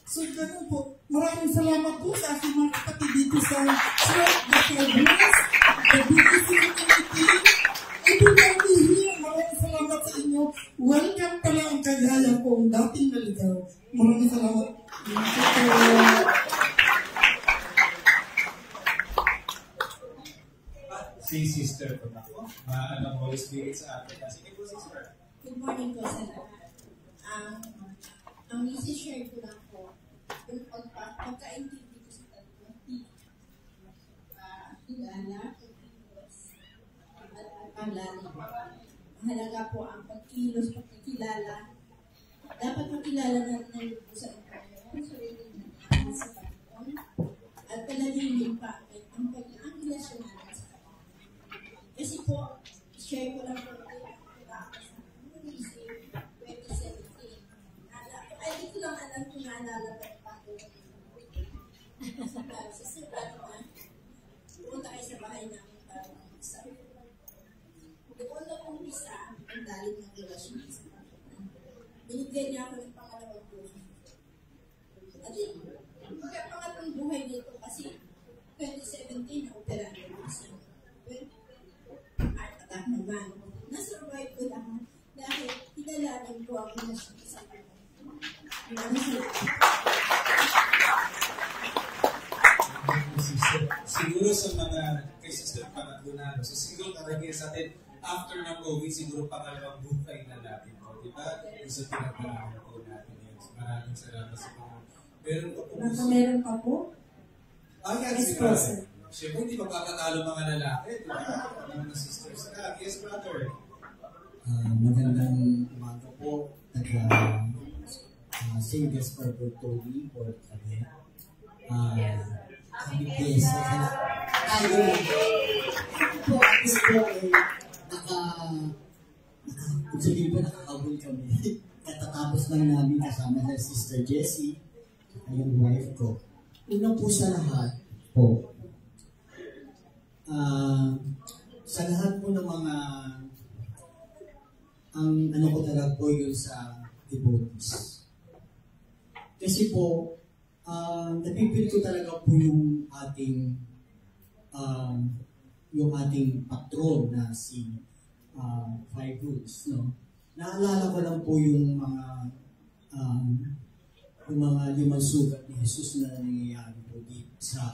So ganun po. Maraming salamat po sa aking mga kapatid dito sa Church of the Five Words, the BTC community. Ito lang here. Maraming salamat sa inyo. Welcome pala ang kagaya kong dating naligaw. Maraming salamat. Si Sister po ako. Ang Holy Spirit sa atin. Sige po, Sister. Good morning po sa lahat. Ang isi-share ko lang po, yung pagkaintindi ko sa tatlong kilala, pagkilos, at paglalali. Mahalaga po ang pagkilos, pagkikilala. Dapat makilala natin po sa ang sarili natin sa Panginoon. At palalimin pa ang relasyon natin sa Panginoon. Kasi po, share ko lang po hindi ko lang alam kung naalala ba ako. Sa sirkano na, pumunta kayo sa bahay namin para mag-usap. Doon na umpisa ang dalit ng relasyon sa Panginoon. Binigyan niya ako ng pangalawang buhay. At yung pangalawang buhay nito kasi 2017 na-opera na siya. Heart attack naman. Na-survive ko lang dahil pinalanin ko ang relasyon sa Panginoon. Siguro sa mga kay Sister Panagdunano, so siguro karamihan sa atin, after ng COVID, siguro pangalawang buhay na natin po, di ba? Yung sa pinagdaanan po natin yun. Maraming salamat sa mga. Meron pa po? Yes, brother. Siyempre, hindi mapapatalo mga lalaki, di ba? Mga sisters ka. Yes, brother. Magandang umaga po. St. Gaspar Bertoli or kami. Kami pesa tayo po ay sabihin po nakakabul kami. Katatapos lang namin kasama sa Sister Jessie, yung wife ko. Una po sa lahat po, sa lahat po ng mga ang ano ko talaga po yun sa devotees. Kasi po, napipil ko talaga po yung ating patron na si Five Roots, no? Naalala ko lang po yung mga limang sugat ni Jesus na nangyayari po dito sa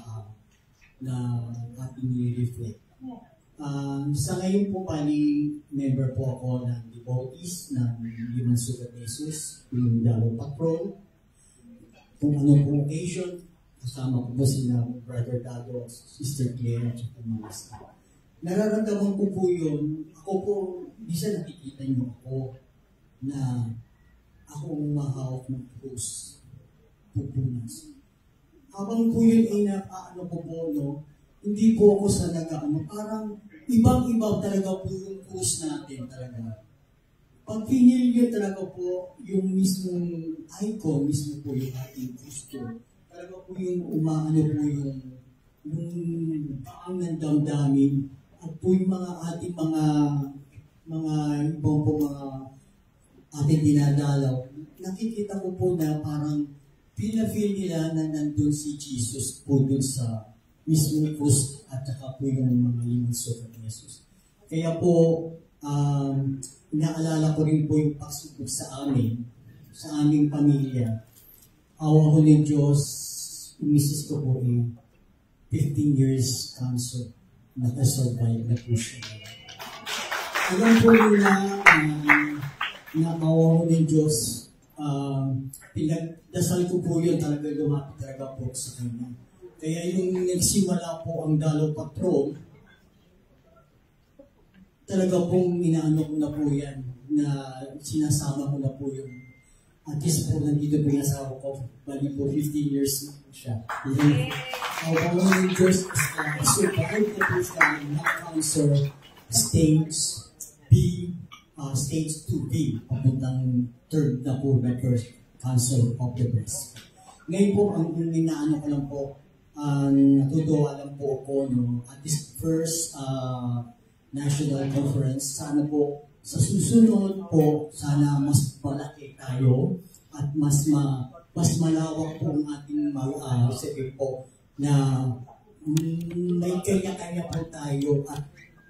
na ating i-reflect. Sa ngayon po member po ako ng devotees ng limang sugat ni Jesus, yung dalawang patron. Kung anong pong occasion, kasama ko po sila Brother Dado, Sister Claire, at mga staff. Nararamdaman ko po yun. Ako po, bisa nakikita niyo ako na ako ang mahawak ng krus. Pupunas. Habang po yun ay ano po po, no, hindi po ako sa parang ibang-iba talaga po yung krus natin talaga. pag pinili talaga po yung mismong icon, mismo po yung ating gusto, talaga po yung umaano po yung paang ng damdamin at po yung mga ating mga ibang po mga ating dinadalaw. Nakikita ko po na parang pinafeel nila na nandun si Jesus po dun sa mismong krus at saka po yung mga limang sugat ni Jesus. Kaya po, inaalala ko rin po yung pagsubok sa aming pamilya. Awa ko ng Diyos, yung misis ko po 15 years cancer, nakasurvive na po siya. Alam po nila na awa ko ng Diyos, pinagdasal ko po yun talaga lumapit talaga po sa kanya. Kaya yung nagsimula po ang Dalaw Patrol, talaga pong inaano ko na po yan, na sinasama ko na po yung at least po nandito po yung asawa ko, bali po 15 years na po siya. Ang pangalan ng Diyos is survive na po siya ng cancer stage B, stage 2B, papuntang third na po na first cancer of the breast. Ngayon po, ang inaano ko lang po, natutuwa lang po ako at this first national conference, sana po sa susunod po, sana mas malaki tayo at mas malawak po ang ating sabi po na may kanya-kanya po tayo at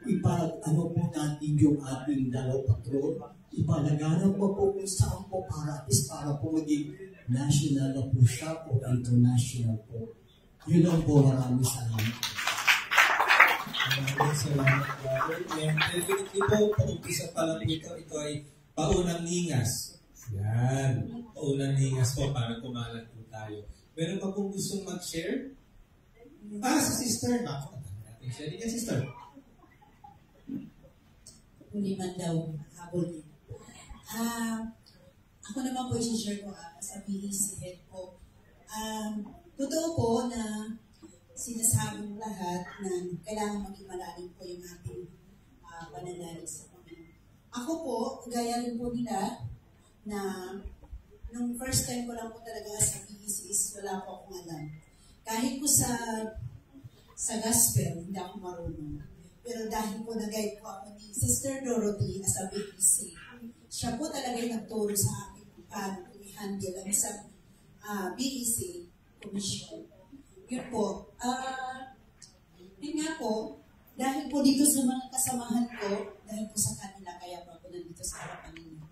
ipag-ano po natin yung ating Dalaw Patrol, ipalaganap po kung saan po para po maging national na po siya o international po. Yun lang po, maraming salamat. Maraming salamat, brother. And definitely po, pag-umpisa pa lang ito ay paunang ningas. Yan. Paunang ningas po para kumalat po tayo. Meron pa pong gustong mag-share? Si sister. Ako, natin share din sister. Hindi man daw, habol din. Ako naman po i-share ko sa PEC head po. Totoo po na sinasabi ng lahat na kailangan maging malalim po yung ating pananalig sa Panginoon. Ako po, gaya rin po nila na nung first time ko lang po talaga sa PEC is wala po akong alam. Kahit po sa gospel, hindi ako marunong. Pero dahil po nag-guide po ako ni Sister Dorothy as a PEC, siya po talaga yung nagturo sa akin kung paano i-handle ang isang PEC commission. Yun po. Yun nga po, dahil po dito sa mga kasamahan ko, dahil po sa kanila, kaya po ako nandito sa harapan ninyo.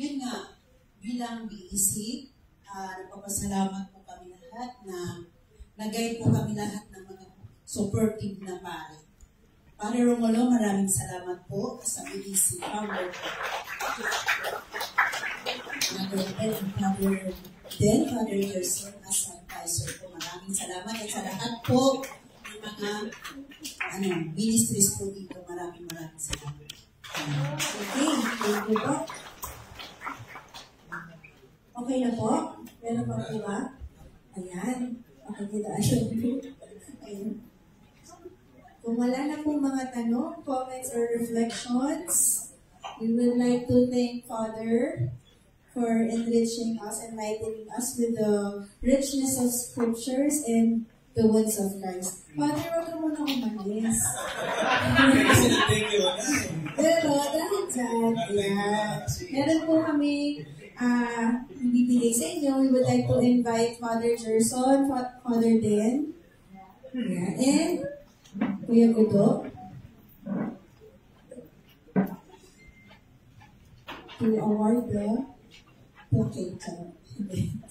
Yun nga, bilang BEC, nagpapasalamat po kami lahat na nag-guide po kami lahat ng mga supportive na pare. Pare Romulo, maraming salamat po sa BEC founder po. Father Gerson as advisor po. Maraming salamat at sa lahat po ng mga ministries po dito. Maraming salamat. Okay, thank you po. Okay na po? Meron pa po ba? Ayan. Okay, ayan. Kung wala na pong mga tanong, comments, or reflections, we would like to thank Father for enriching us, enlightening us with the richness of scriptures and the words of Christ. Father, wag ka muna umalis. Thank you. Pero dahil dyan, meron po kami ibibigay sa inyo. We would like to invite Father Gerson, Father Dan, and Kuya Gudo to award the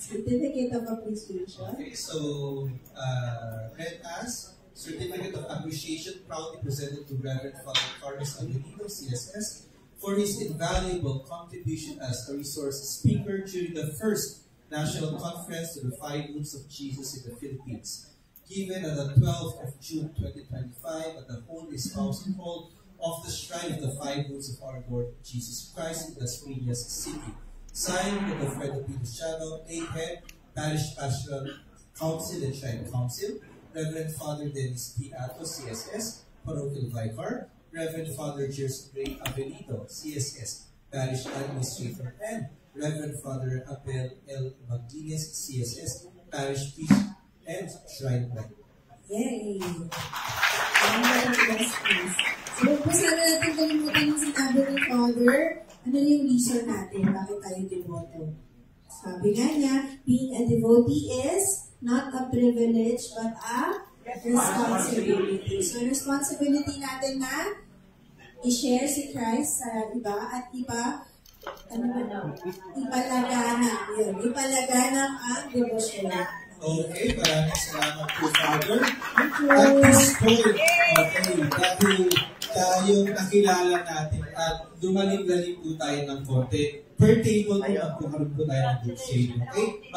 Certificate of Appreciation. Okay, so read as Certificate of Appreciation proudly presented to Reverend Father Carlos Avelino, CSS, for his invaluable contribution as a resource speaker during the first National Conference to the Five Wounds of Jesus in the Philippines, given on the 12th of June 2025 at the Holy Spouse Hall of the Shrine of the Five Wounds of our Lord Jesus Christ in Las Piñas City. Signed with the Fred Luciano, A-Head, Parish Pastoral Council and Shrine Council, Reverend Father Dennis P. Ato, CSS, Parochial Vicar, Reverend Father Jerson Ray Abelito, CSS, Parish Administrator, and Reverend Father Abel L. Maguines, CSS, Parish Priest, and Shrine Light. Yay! So, huwag po sana natin kalimutan yung sinabi ng Father, ano yung reason natin, bakit tayo devoto. Sabi nga niya, being a devotee is not a privilege, but a responsibility. So, responsibility natin na i-share si Christ sa iba at ipalaganap yun. Ipalaganap ang devotion. Okay, maraming salamat po, Father. At this point, dahil tayo nakilala natin at dumaling-galing po tayo ng konti, per table po, magkakaroon po tayo ng good shade. Okay?